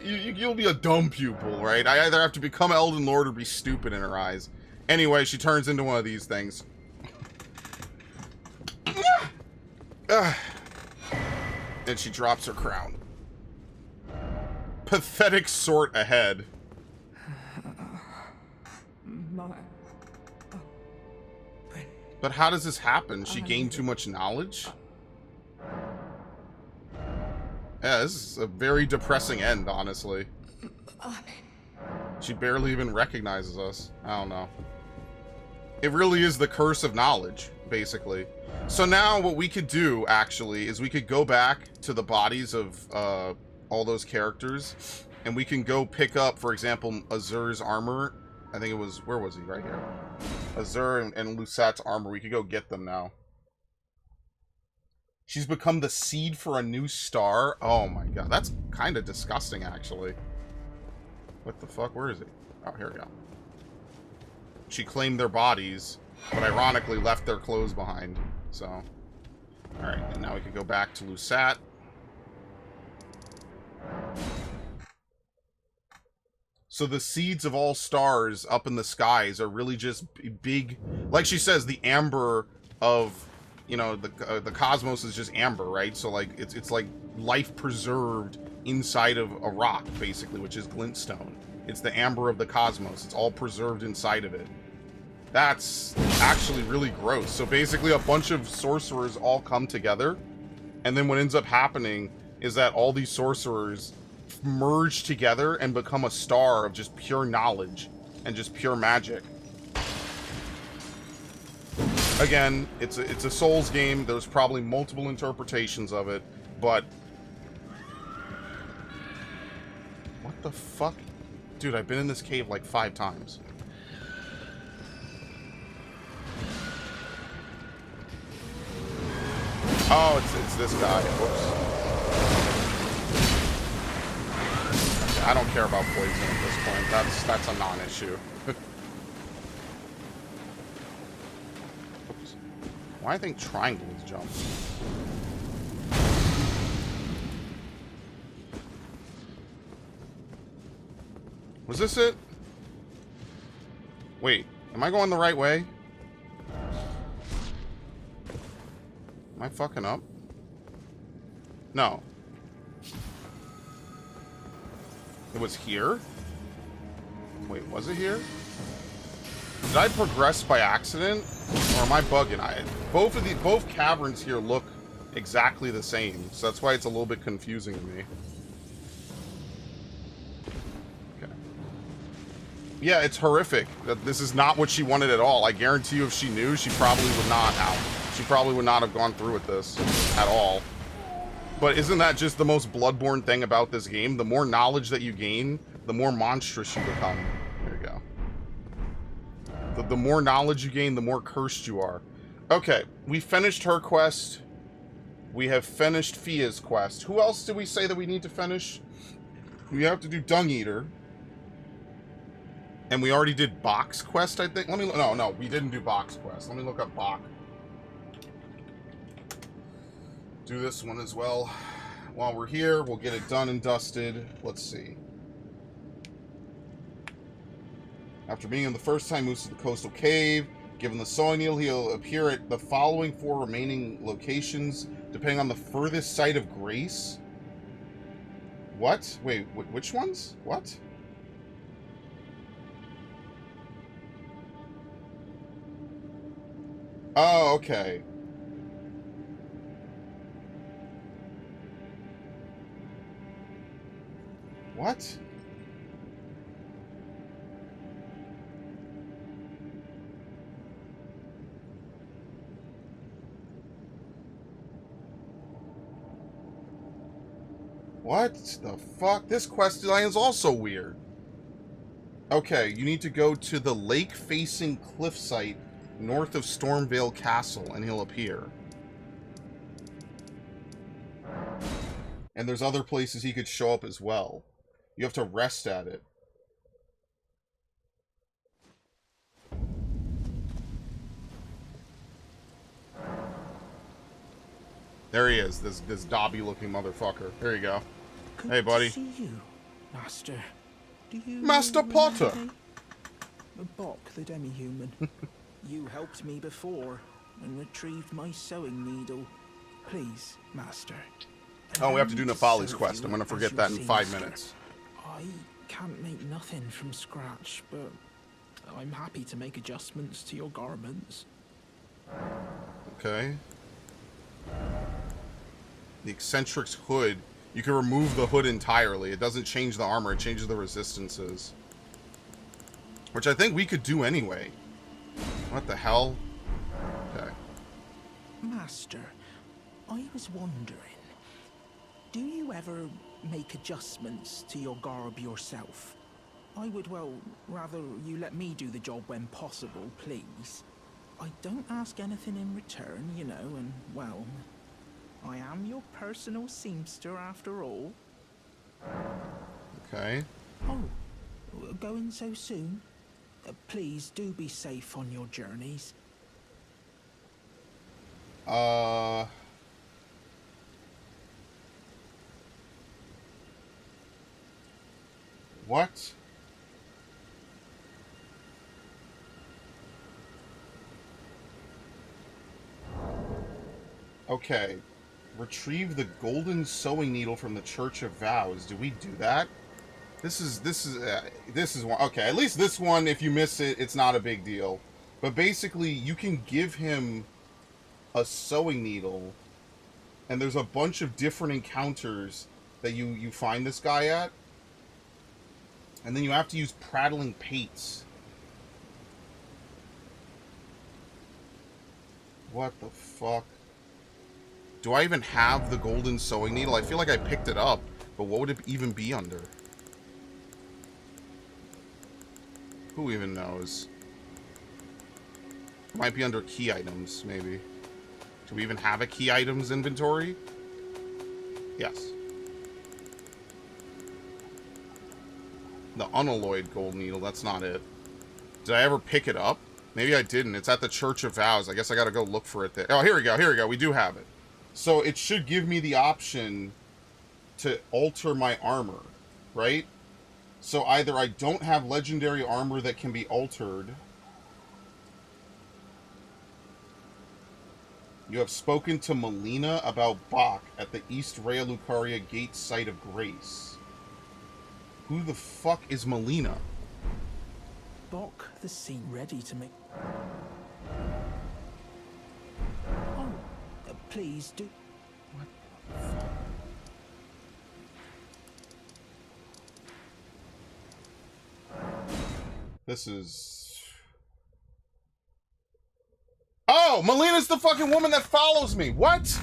you'll be a dumb pupil, right? I either have to become Elden Lord or be stupid in her eyes. Anyway, she turns into one of these things. And she drops her crown. Pathetic sort ahead. But how does this happen? She gained too much knowledge? Yeah, this is a very depressing end, honestly. She barely even recognizes us. I don't know. It really is the curse of knowledge, basically. So now what we could do, actually, is we could go back to the bodies of all those characters, and we can go pick up, for example, Azur's armor. I think it was, where was he? Right here. Azur and Lusat's armor. We could go get them now. She's become the seed for a new star. Oh my god. That's kind of disgusting, actually. What the fuck? Where is he? Oh, here we go. She claimed their bodies, but ironically left their clothes behind. So, alright. And now we can go back to Lusat. So the seeds of all stars up in the skies are really just big, like she says, the amber of, you know, the cosmos is just amber, right? So like it's like life preserved inside of a rock, basically, which is glintstone. It's the amber of the cosmos. It's all preserved inside of it. That's actually really gross. So basically a bunch of sorcerers all come together, and then what ends up happening is that all these sorcerers merge together and become a star of just pure knowledge and just pure magic. Again, it's a Souls game. There's probably multiple interpretations of it, but the fuck? Dude, I've been in this cave like 5 times. Oh, it's this guy. Whoops. I don't care about poison at this point. That's a non-issue. Oops. Why I think triangle is jump? Was this it? Wait, am I going the right way? Am I fucking up? No. It was here? Wait, was it here? Did I progress by accident? Or am I bugging? Both caverns here look exactly the same, so that's why it's a little bit confusing to me. Okay. Yeah, it's horrific. This is not what she wanted at all. I guarantee you if she knew, she probably would not have. She probably would not have gone through with this at all. But isn't that just the most Bloodborne thing about this game? The more knowledge that you gain, the more monstrous you become. There you go. The more knowledge you gain, the more cursed you are. Okay, we finished her quest. We have finished Fia's quest. Who else did we say that we need to finish? We have to do Dung Eater. And we already did Bach's quest, I think. No, we didn't do Bach's quest. Let me look up Bach. Do this one as well. While we're here, we'll get it done and dusted. Let's see. After being in the first time moves to the coastal cave, given the sewing needle, he'll appear at the following 4 remaining locations, depending on the furthest site of grace. What? Wait, which ones? What? Oh, okay. What? What the fuck? This quest line is also weird. Okay, you need to go to the lake-facing cliff site north of Stormvale Castle, and he'll appear. And there's other places he could show up as well. You have to rest at it. There he is, this Dobby-looking motherfucker. There you go. Good Hey, buddy. To see you, Master. Do you Master Potter. Bok, the demi-human. You helped me before and retrieved my sewing needle. Please, Master. Oh, we have to do allow me Nafali's serve quest. you I'm gonna as forget your that in 5 seamster. minutes. I can't make nothing from scratch, but I'm happy to make adjustments to your garments. Okay. The eccentric's hood. You can remove the hood entirely. It doesn't change the armor, it changes the resistances. Which I think we could do anyway. What the hell? Okay. Master, I was wondering, do you ever make adjustments to your garb yourself? I would, well, rather you let me do the job when possible, please. I don't ask anything in return, you know, and, well, I am your personal seamster after all. Okay. Oh, going so soon? Please do be safe on your journeys. What? Okay. Retrieve the golden sewing needle from the Church of Vows. Do we do that? This is one. Okay, at least this one, if you miss it, it's not a big deal. But basically, you can give him a sewing needle, and there's a bunch of different encounters that you find this guy at. And then you have to use prattling pates. What the fuck? Do I even have the golden sewing needle? I feel like I picked it up, but what would it even be under? Who even knows? Might be under key items, maybe. Do we even have a key items inventory? Yes. The unalloyed gold needle, that's not it. Did I ever pick it up? Maybe I didn't. It's at the Church of Vows. I guess I gotta go look for it there. Oh, here we go. Here we go. We do have it. So it should give me the option to alter my armor, right? So either I don't have legendary armor that can be altered. You have spoken to Melina about Bach at the East Rea Lucaria Gate Site of Grace. Who the fuck is Melina? Bok the scene ready to make... Oh, please do... What the fuck? This is... Oh! Melina's the fucking woman that follows me! What?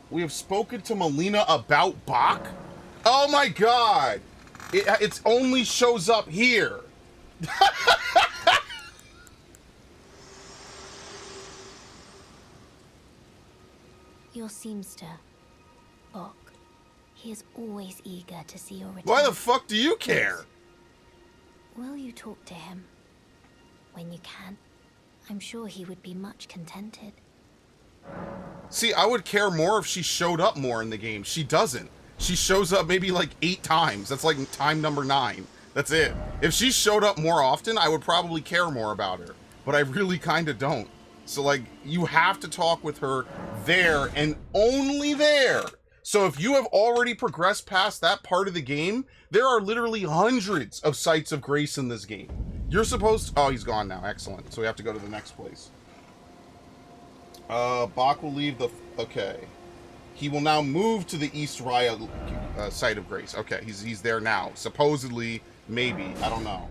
We have spoken to Melina about Bach? Oh my god! It only shows up here. Your seamster, Bok. He is always eager to see your return. Why the fuck do you care? Will you talk to him? When you can. I'm sure he would be much contented. See, I would care more if she showed up more in the game. She doesn't. She shows up maybe like 8 times. That's like time number 9. That's it. If she showed up more often, I would probably care more about her. But I really kind of don't. So, like, you have to talk with her there and only there. So if you have already progressed past that part of the game, there are literally hundreds of sites of grace in this game. You're supposed to... Oh, he's gone now. Excellent. So we have to go to the next place. Bach will leave the... Okay. He will now move to the East Raya site of grace. Okay, he's there now. Supposedly, maybe. I don't know.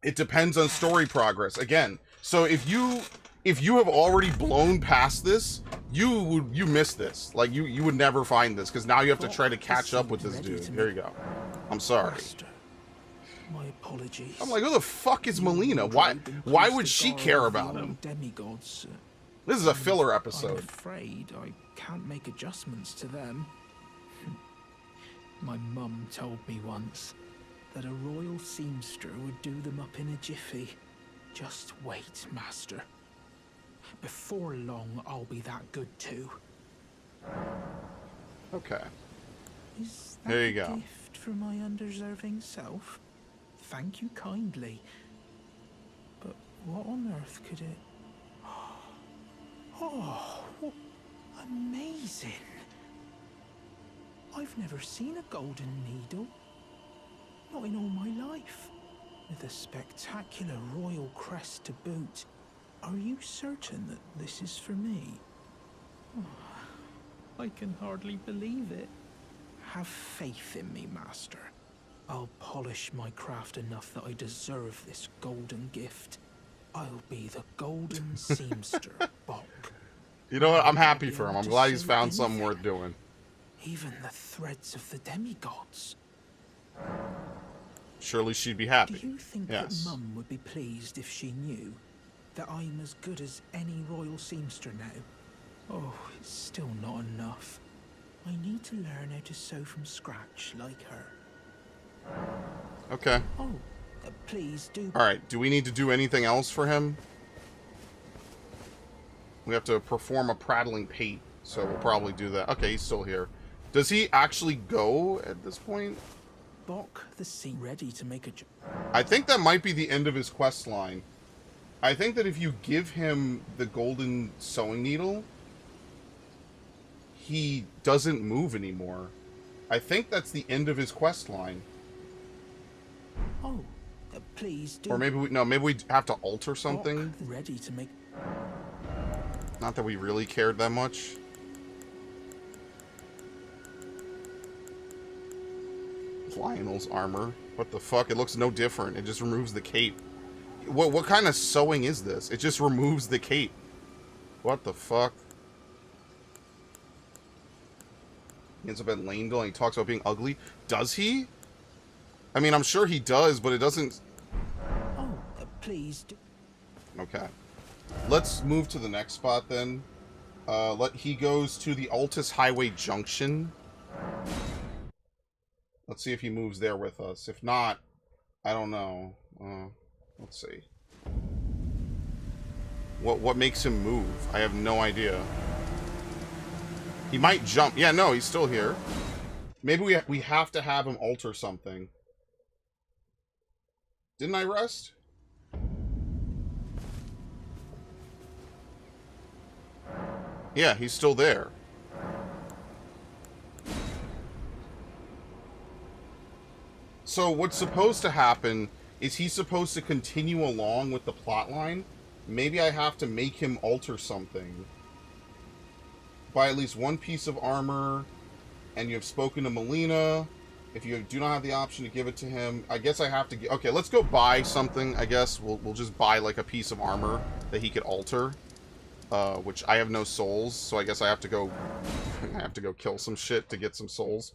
It depends on story progress. Again, so if you have already blown past this, you miss this. Like, you would never find this, because now you have to try to catch up with this dude. Here you go. I'm sorry. My apologies. I'm like, who the fuck is Melina? Why would she care about him? Demigods. This is a filler I'm episode. afraid I can't make adjustments to them. My mum told me once that a royal seamster would do them up in a jiffy. Just wait, master. Before long, I'll be that good too. Okay. Is that There you a go. gift for my undeserving self? Thank you kindly. But what on earth could it... Oh, amazing. I've never seen a golden needle. Not in all my life. With a spectacular royal crest to boot. Are you certain that this is for me? Oh, I can hardly believe it. Have faith in me, master. I'll polish my craft enough that I deserve this golden gift. I'll be the golden seamster, Bok. You know what? I'm happy for him. I'm glad he's found something worth doing. Even the threads of the demigods. Surely she'd be Do happy. you think Yes. that Mum would be pleased if she knew that I'm as good as any royal seamster now? Oh, it's still not enough. I need to learn how to sew from scratch like her. Okay. Oh, please do. Alright, do we need to do anything else for him? We have to perform a prattling pate, so we'll probably do that. Okay, he's still here. Does he actually go at this point? Bok the sea ready to make a... I think that might be the end of his quest line. I think that if you give him the golden sewing needle, he doesn't move anymore. I think that's the end of his quest line. Oh, please do. Or maybe we have to alter something. Bok ready to make... Not that we really cared that much. Lionel's armor. What the fuck? It looks no different. It just removes the cape. What kind of sewing is this? It just removes the cape. What the fuck? He ends up at Laneville and he talks about being ugly. Does he? I mean, I'm sure he does, but it doesn't... Oh, please do. Okay. Let's move to the next spot, then. He goes to the Altus Highway Junction. Let's see if he moves there with us. If not, I don't know. Let's see. What makes him move? I have no idea. He might jump. Yeah, no, he's still here. Maybe we have to have him alter something. Didn't I rest? Yeah, he's still there. So what's supposed to happen is he's supposed to continue along with the plot line. Maybe I have to make him alter something. Buy at least one piece of armor, and you have spoken to Melina. If you do not have the option to give it to him, I guess I have to... Okay, let's go buy something, I guess. We'll just buy, like, a piece of armor that he could alter. Which I have no souls, so I guess I have to go... I have to go kill some shit to get some souls.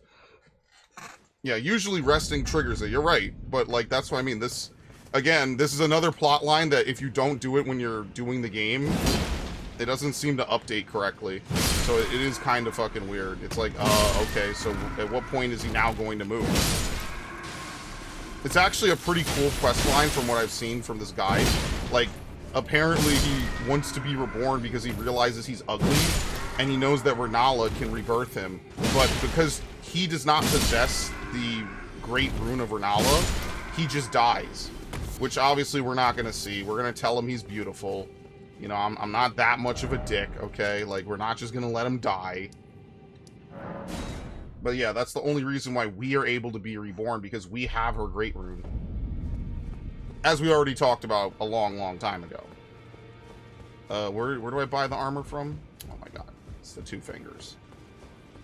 Yeah, usually resting triggers it. You're right, but, like, that's what I mean. This... Again, this is another plot line that if you don't do it when you're doing the game, it doesn't seem to update correctly. So it is kind of fucking weird. It's like, okay, so at what point is he now going to move? It's actually a pretty cool quest line from what I've seen from this guy. Like, apparently he wants to be reborn because he realizes he's ugly, and he knows that Renala can rebirth him. But because he does not possess the great rune of Renala, he just dies. Which obviously we're not going to see. We're going to tell him he's beautiful. You know, I'm not that much of a dick, okay? Like, we're not just going to let him die. But yeah, that's the only reason why we are able to be reborn, because we have her great rune. As we already talked about a long, long time ago. Where do I buy the armor from? Oh my god. It's the Two Fingers.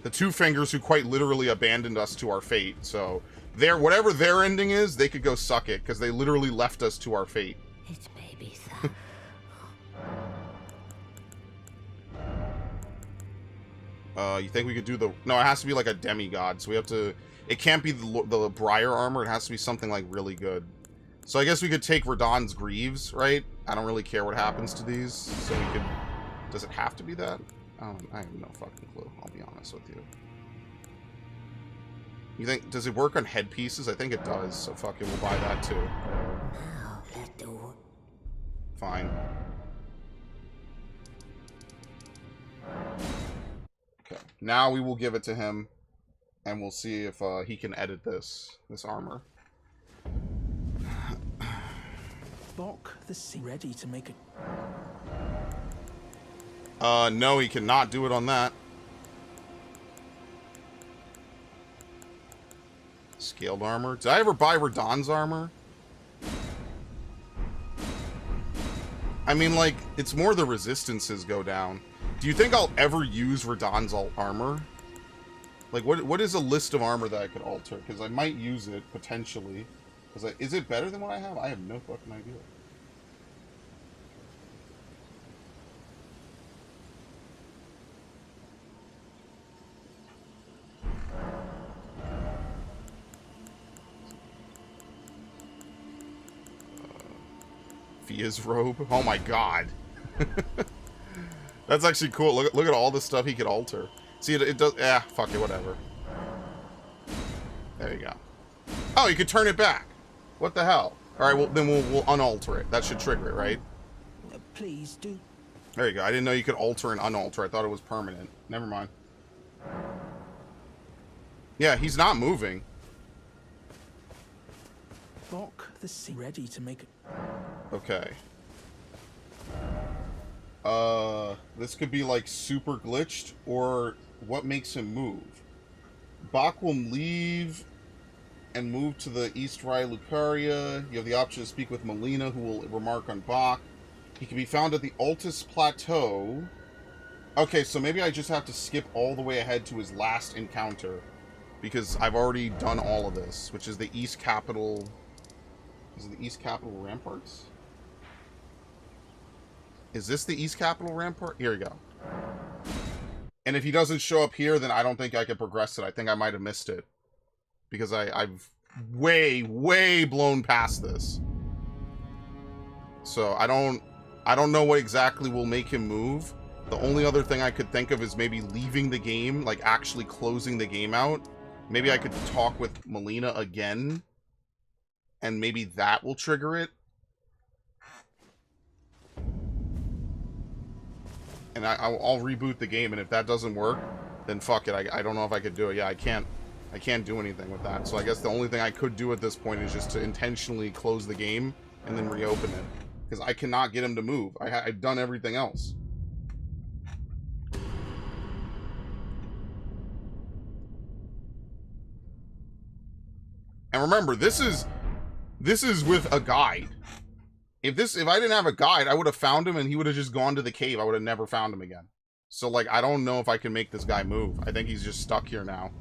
The Two Fingers who quite literally abandoned us to our fate, so... whatever their ending is, they could go suck it, because they literally left us to our fate. It's baby stuff. You think we could do the... No, it has to be like a demigod, so we have to... It can't be the Briar armor, it has to be something like really good. So I guess we could take Radahn's Greaves, right? I don't really care what happens to these, so we could... Does it have to be that? I have no fucking clue, I'll be honest with you. You think, does it work on headpieces? I think it does, so fuck it, we'll buy that too. Now, let's do. Fine. Okay, now we will give it to him, and we'll see if he can edit this armor. Bok the sea ready to make a... No, he cannot do it on that. Scaled armor. Did I ever buy Radahn's armor? I mean, like, it's more the resistances go down. Do you think I'll ever use Radahn's armor? Like, what is a list of armor that I could alter? Because I might use it, potentially. Is it better than what I have? I have no fucking idea. Fia's robe. Oh my god. That's actually cool. Look at all the stuff he could alter. See, it does... fuck it, whatever. There you go. Oh, you could turn it back. What the hell? Alright, well, then we'll unalter it. That should trigger it, right? Please do. There you go. I didn't know you could alter and unalter. I thought it was permanent. Never mind. Yeah, he's not moving. Bok the sea ready to make it. Okay. This could be like super glitched, or what makes him move? Bok will leave and move to the East Rye Lucaria. You have the option to speak with Melina, who will remark on Bok. He can be found at the Altus Plateau. Okay, so maybe I just have to skip all the way ahead to his last encounter, because I've already done all of this, which is the East Capital... Is it the East Capital Ramparts? Is this the East Capital Rampart? Here we go. And if he doesn't show up here, then I don't think I can progress it. I think I might have missed it. Because I've way, way blown past this. So I don't know what exactly will make him move. The only other thing I could think of is maybe leaving the game, like actually closing the game out. Maybe I could talk with Melina again, and maybe that will trigger it. And I'll reboot the game, and if that doesn't work, then fuck it. I don't know if I could do it. Yeah, I can't do anything with that. So I guess the only thing I could do at this point is just to intentionally close the game and then reopen it. Because I cannot get him to move. I've done everything else. And remember, this is with a guide. If I didn't have a guide, I would have found him and he would have just gone to the cave. I would have never found him again. So, like, I don't know if I can make this guy move. I think he's just stuck here now.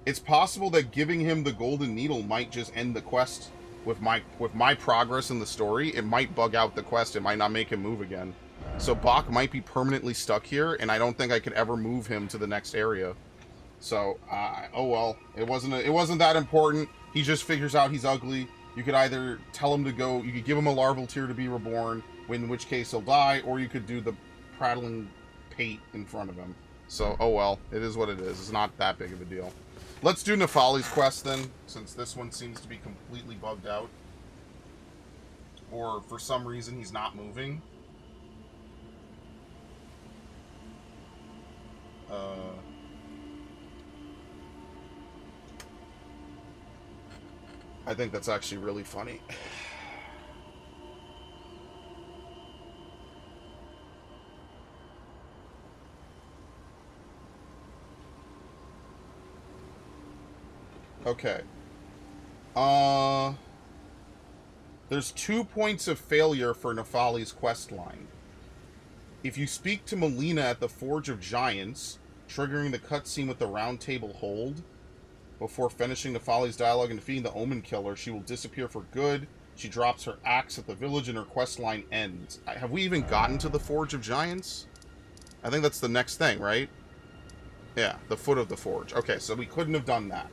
It's possible that giving him the golden needle might just end the quest with my progress in the story. It might bug out the quest. It might not make him move again. So Bach might be permanently stuck here, and I don't think I could ever move him to the next area. So, oh well. It wasn't that important. He just figures out he's ugly. You could either tell him to go, you could give him a larval tear to be reborn, in which case he'll die, or you could do the prattling pate in front of him. So, oh well. It is what it is. It's not that big of a deal. Let's do Nefali's quest then, since this one seems to be completely bugged out. Or, for some reason, he's not moving. I think that's actually really funny. Okay. There's 2 points of failure for Nefali's quest line. If you speak to Melina at the Forge of Giants, triggering the cutscene with the round table hold, before finishing Nefali's dialogue and defeating the Omen Killer, she will disappear for good. She drops her axe at the village and her quest line ends. Have we even gotten to the Forge of Giants? I think that's the next thing, right? Yeah, the foot of the forge. Okay, so we couldn't have done that.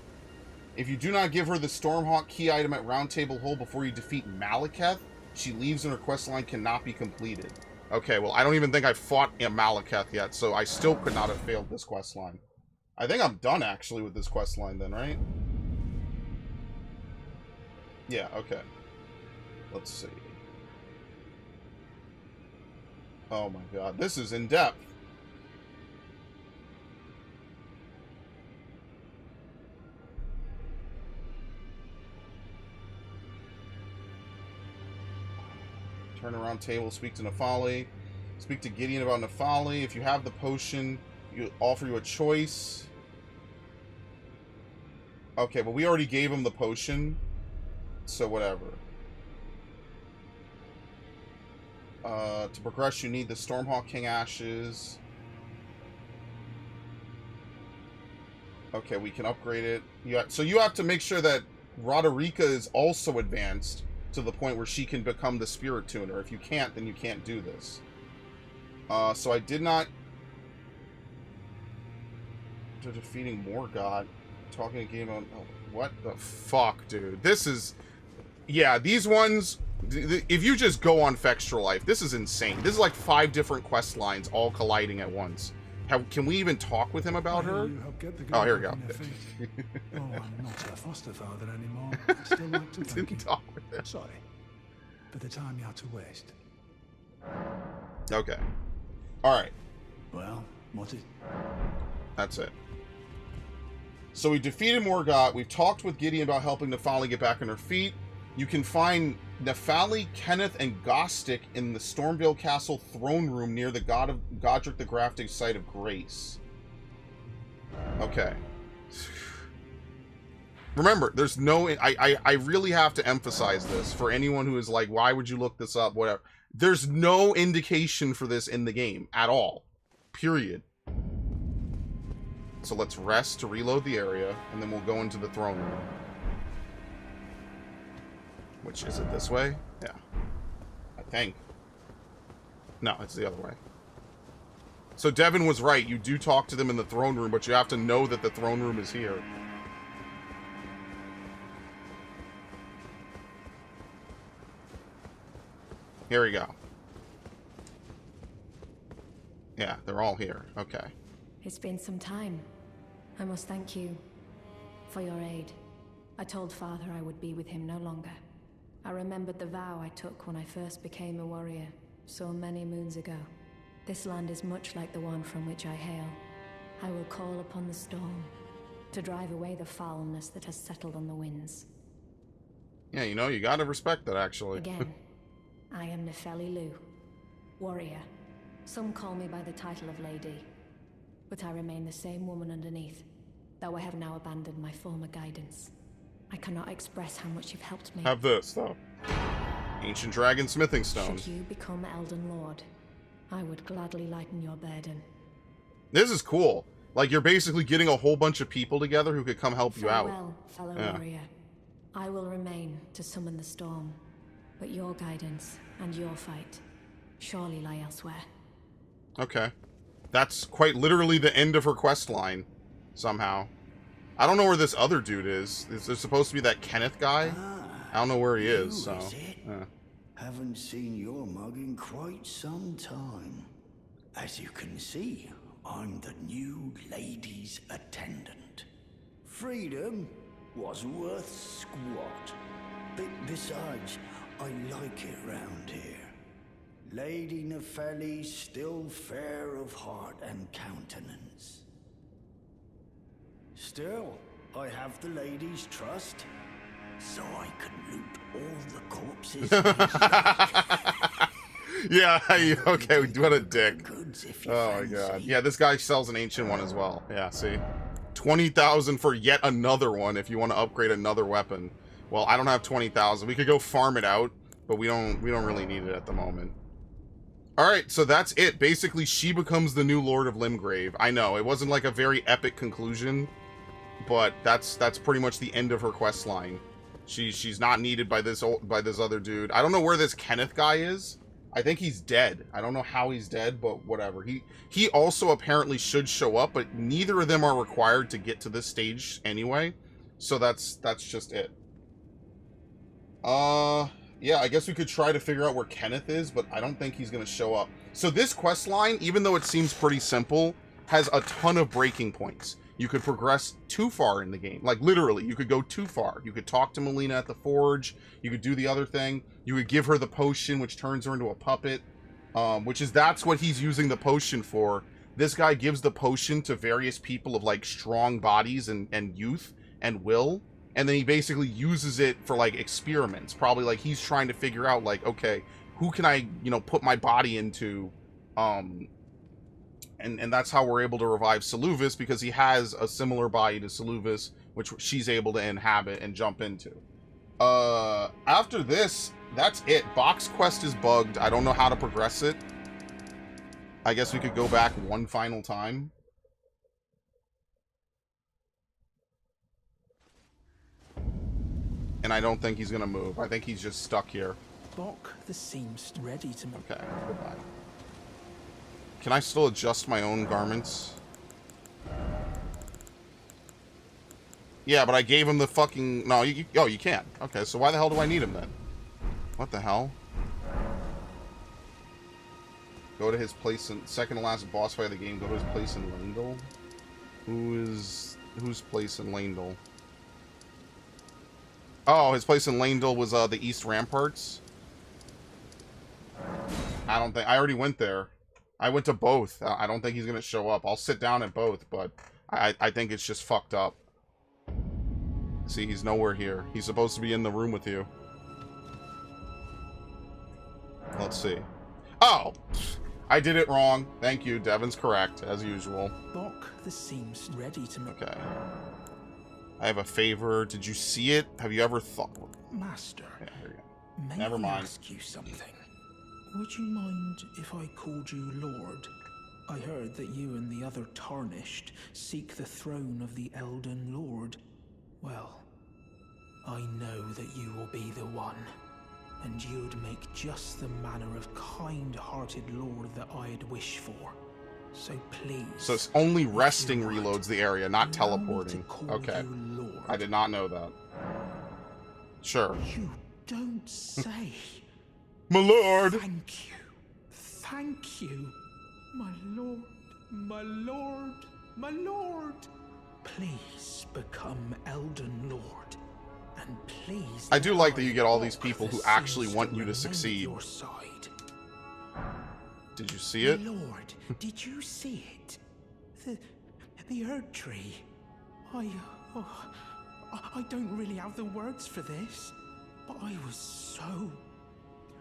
If you do not give her the Stormhawk key item at Round Table Hole before you defeat Malekith, she leaves and her quest line cannot be completed. Okay, well, I don't even think I fought Malekith yet, so I still could not have failed this quest line. I think I'm done, actually, with this quest line then, right? Yeah, okay. Let's see. Oh my god, this is in-depth. Turn around table, speak to Nefali. Speak to Gideon about Nefali. If you have the potion, you offer you a choice. Okay, but we already gave him the potion. So whatever. To progress, you need the Stormhawk King Ashes. Okay, we can upgrade it. So you have to make sure that Roderica is also advanced to the point where she can become the Spirit Tuner. If you can't, then you can't do this. So I did not... To defeating Morgott. Talking a game on... Oh, what the fuck, dude? This is... Yeah, these ones... If you just go on Fextra Life, this is insane. This is like 5 different quest lines all colliding at once. Can we even talk with him about her? Oh, here we go. Oh, I'm not her foster father anymore. I still like to thank you. Talk with him. Sorry for the time you had to waste. Okay. Alright. Well, what is... That's it. So we defeated Morgott. We've talked with Gideon about helping Nefali get back on her feet. You can find Nefali, Kenneth, and Gostick in the Stormvale Castle throne room near the Godric the Grafting site of Grace. Okay. Remember, there's no... I really have to emphasize this for anyone who is like, why would you look this up, whatever. There's no indication for this in the game at all. Period. So let's rest to reload the area, and then we'll go into the throne room. Which, is it this way? Yeah. I think. No, it's the other way. So Devin was right. You do talk to them in the throne room, but you have to know that the throne room is here. Here we go. Yeah, they're all here. Okay. It's been some time. I must thank you for your aid. I told Father I would be with him no longer. I remembered the vow I took when I first became a warrior, so many moons ago. This land is much like the one from which I hail. I will call upon the storm to drive away the foulness that has settled on the winds. Yeah, you know, you gotta respect that, actually. Again, I am Nefeli Lu, warrior. Some call me by the title of Lady, but I remain the same woman underneath, though I have now abandoned my former guidance. I cannot express how much you've helped me. Have this, though. Ancient Dragon Smithing Stone. Should you become Elden Lord, I would gladly lighten your burden. This is cool. Like, you're basically getting a whole bunch of people together who could come help you out. Farewell, fellow warrior. I will remain to summon the storm, but your guidance and your fight surely lie elsewhere. Okay. That's quite literally the end of her quest line, somehow. I don't know where this other dude is. Is there supposed to be that Kenneth guy? I don't know where he is, so... Haven't seen your mug in quite some time. As you can see, I'm the new lady's attendant. Freedom was worth squat. Besides, I like it round here. Lady Nefeli still fair of heart and countenance. Still, I have the lady's trust, so I can loot all the corpses. Yeah, okay, what a dick. Oh my god. Yeah, this guy sells an ancient one as well. Yeah, see? 20,000 for yet another one if you want to upgrade another weapon. Well, I don't have 20,000. We could go farm it out, but we don't really need it at the moment. Alright, so that's it. Basically, she becomes the new Lord of Limgrave. I know, it wasn't like a very epic conclusion, but that's pretty much the end of her quest line. She's not needed by this other dude. I don't know where this Kenneth guy is. I think he's dead. I don't know how he's dead, but whatever. He also apparently should show up, but neither of them are required to get to this stage anyway. So that's just it. Yeah, I guess we could try to figure out where Kenneth is, but I don't think he's going to show up. So this quest line, even though it seems pretty simple, has a ton of breaking points. You could progress too far in the game. Like, literally, you could go too far. You could talk to Melina at the forge. You could do the other thing. You could give her the potion, which turns her into a puppet. That's what he's using the potion for. This guy gives the potion to various people of, like, strong bodies and youth and will. And then he basically uses it for, like, experiments. Probably, like, he's trying to figure out, like, okay, who can I, put my body into, and that's how we're able to revive Seluvis, because he has a similar body to Seluvis, which she's able to inhabit and jump into. After this, that's it. Box quest is bugged. I don't know how to progress it. I guess we could go back one final time. And I don't think he's gonna move. I think he's just stuck here. Bok, this seems ready to move. Okay, goodbye. Can I still adjust my own garments? Yeah, but I gave him the fucking... No, you can. Okay, so why the hell do I need him then? What the hell? Go to his place in... Second to last boss fight of the game. Go to his place in Lendl. Whose place in Lendl? Oh, his place in Lendl was the East Ramparts. I don't think... I already went there. I went to both. I don't think he's going to show up. I'll sit down at both, but I think it's just fucked up. See, he's nowhere here. He's supposed to be in the room with you. Let's see. Oh! I did it wrong. Thank you. Devin's correct, as usual. Bok, this seems ready to move. Okay. I have a favor. Did you see it? Have you ever thought... Master, Yeah, here you go. may Never I mind. ask you something? Would you mind if I called you Lord? I heard that you and the other Tarnished seek the throne of the Elden Lord. Well, I know that you will be the one, and you'd make just the manner of kind-hearted Lord that I'd wish for. So please... So it's only resting if you reloads the area, not allow me to teleporting. call Okay. you Lord. I did not know that. Sure. You don't say. My lord. Thank you. Thank you. My lord, my lord, my lord. Please become Elden Lord. And please. I do like that you get all these block people the who actually sins want that you to remain at succeed. your side. Did you see My it? lord, did you see it? The Erd Tree. I don't really have the words for this, but I was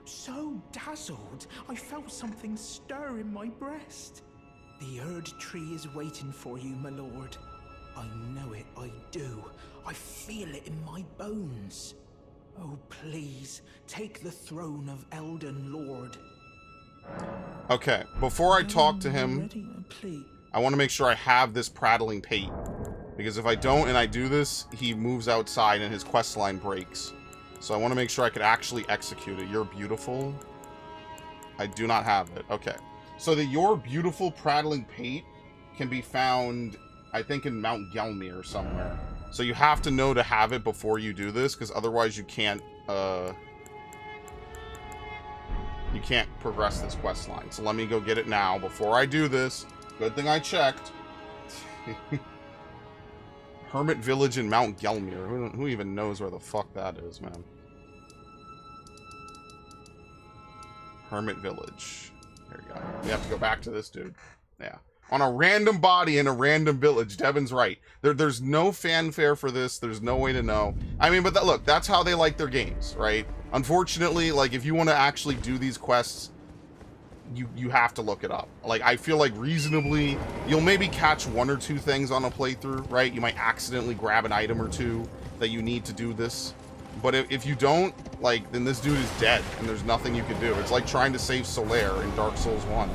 so dazzled. I felt something stir in my breast. The Erd Tree is waiting for you, my lord. I know it, I do. I feel it in my bones. Oh, please, take the throne of Elden Lord. Okay, before I talk to him, Ready? Please. I want to make sure I have this prattling pate. Because if I don't and I do this, he moves outside and his quest line breaks. So I want to make sure I could actually execute it. You're beautiful. I do not have it. Okay. So the You're Beautiful prattling pate can be found, I think, in Mount Gelmir somewhere. So you have to know to have it before you do this, because otherwise you can't progress this quest line. So let me go get it now before I do this. Good thing I checked. Hermit Village in Mount Gelmir. Who even knows where the fuck that is, man? Hermit Village. There we go. We have to go back to this dude. Yeah. On a random body in a random village. Devin's right. There's no fanfare for this. There's no way to know. I mean, but look, that's how they like their games, right? Unfortunately, like, if you want to actually do these quests, you have to look it up. Like, I feel like reasonably, you'll maybe catch one or two things on a playthrough, right? You might accidentally grab an item or two that you need to do this. But if you don't, like, then this dude is dead, and there's nothing you can do. It's like trying to save Solaire in Dark Souls 1.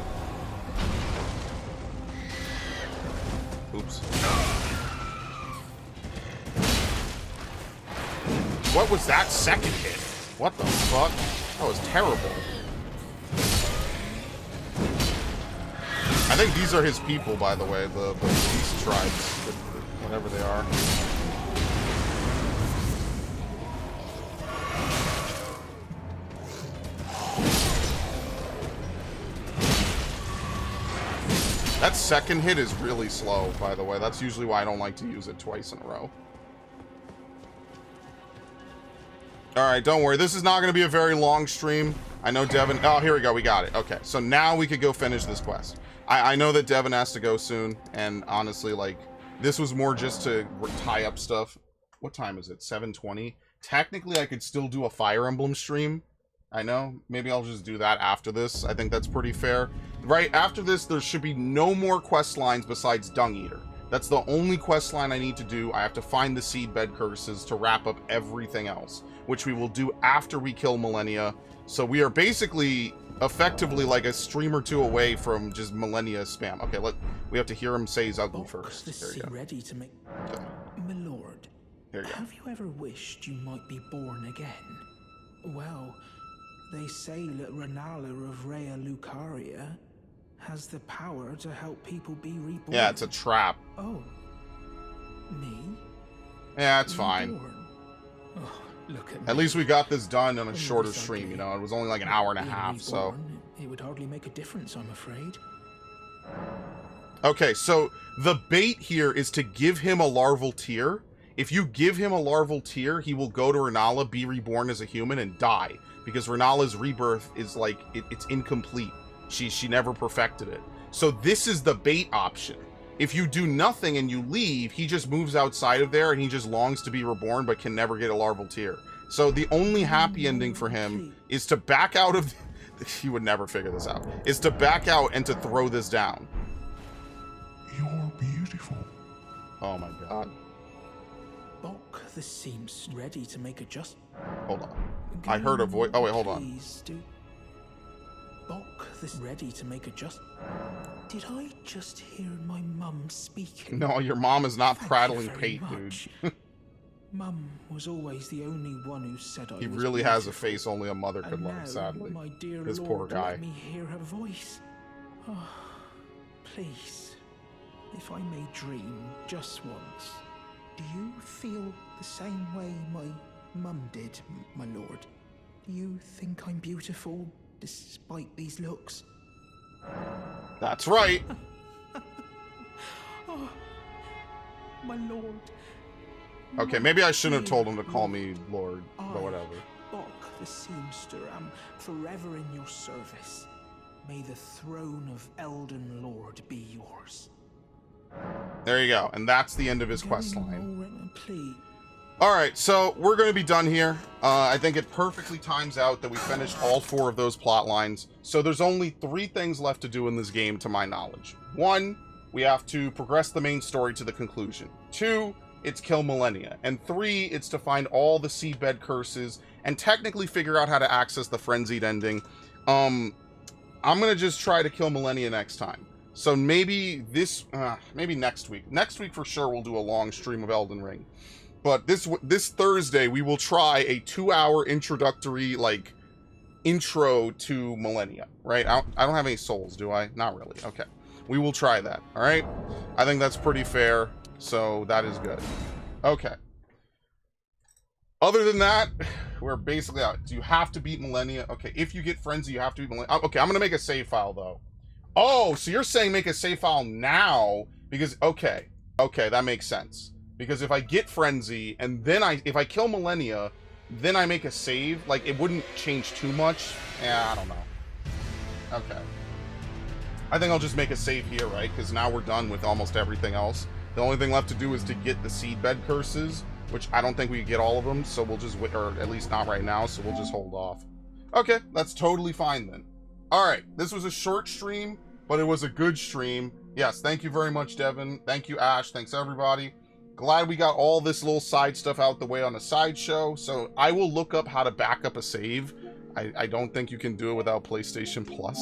Oops. What was that second hit? What the fuck? That was terrible. I think these are his people, by the way, the beast tribes, whatever they are. That second hit is really slow, by the way. That's usually why I don't like to use it twice in a row. Alright, don't worry. This is not going to be a very long stream. I know Devin... Oh, here we go. We got it. Okay, so now we could go finish this quest. I know that Devin has to go soon, and honestly, like, this was more just to tie up stuff. What time is it? 7:20? Technically, I could still do a Fire Emblem stream. I know. Maybe I'll just do that after this. I think that's pretty fair. Right after this, there should be no more quest lines besides Dung Eater. That's the only quest line I need to do. I have to find the Seedbed Curses to wrap up everything else, which we will do after we kill Millennia. So we are basically effectively like a stream or two away from just Millennia spam. Okay, we have to hear him say he's ugly first. There you go. Ready to make... Okay. My lord, There you go. have you ever wished you might be born again? Well, they say that Renala of Rea Lucaria has the power to help people be reborn. Yeah, it's a trap. Oh. Me? Yeah, it's fine. Reborn? Oh, look at me. At least we got this done on a Only shorter this stream, ugly. you know? It was only like an hour and a Being half, so... reborn, it would hardly make a difference, I'm afraid. Okay, so the bait here is to give him a larval tear. If you give him a larval tear, he will go to Renala, be reborn as a human, and die. Because Renala's rebirth is like, it's incomplete. She never perfected it. So this is the bait option. If you do nothing and you leave, he just moves outside of there and he just longs to be reborn but can never get a larval tear. So the only happy ending for him is to back out of... He would never figure this out. Is to back out and to throw this down. You're beautiful. Oh my god. Bok, this seems ready to make a just... Hold on. I heard a voice. Oh wait, hold on. Please do. Bok, this ready to make a just... Did I just hear my mum speaking? No, your mom is not Thank prattling you very pate, much. dude. Mum was always the only one who said I He was really has a beautiful. face only a mother could And love, now, sadly. my dear This Lord, poor guy. let me hear her voice. Oh, please, if I may dream just once, do you feel the same way my mum did, my lord? You think I'm beautiful, despite these looks? That's right. Oh, my lord. Okay, maybe I shouldn't have told him to call me Lord, but whatever. Bok the Seamster, am forever in your service. May the throne of Elden Lord be yours. There you go. And that's the end of his quest line. Going plea. Alright, so we're going to be done here. I think it perfectly times out that we finished all 4 of those plot lines. So there's only 3 things left to do in this game, to my knowledge. 1, we have to progress the main story to the conclusion. 2, it's kill Millennia. And 3, it's to find all the seabed curses and technically figure out how to access the frenzied ending. I'm going to just try to kill Millennia next time. So maybe maybe next week. Next week for sure we'll do a long stream of Elden Ring. But this Thursday we will try a 2-hour introductory, like, intro to Millennia, right? I don't have any souls, do I? Not really. Okay. We will try that, all right? I think that's pretty fair, so that is good. Okay. Other than that, we're basically out. Do you have to beat Millennia? Okay, if you get Frenzy, you have to beat Millennia. Okay, I'm going to make a save file, though. Oh, so you're saying make a save file now? Because, okay, that makes sense. Because if I get Frenzy, and then if I kill Millennia, then I make a save, like, it wouldn't change too much. Yeah, I don't know. Okay. I think I'll just make a save here, right? Because now we're done with almost everything else. The only thing left to do is to get the seedbed curses, which I don't think we get all of them, so we'll just wait, or at least not right now, so we'll just hold off. Okay, that's totally fine then. Alright, this was a short stream, but it was a good stream. Yes, thank you very much, Devin. Thank you, Ash. Thanks, everybody. Glad we got all this little side stuff out the way on a sideshow, so I will look up how to back up a save. I don't think you can do it without PlayStation Plus.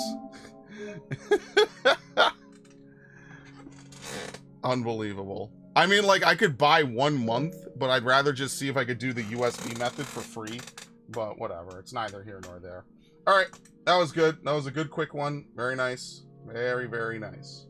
Unbelievable. I mean, like, I could buy 1 month, but I'd rather just see if I could do the USB method for free. But whatever, it's neither here nor there. Alright, that was good. That was a good quick one. Very nice. Very, very nice.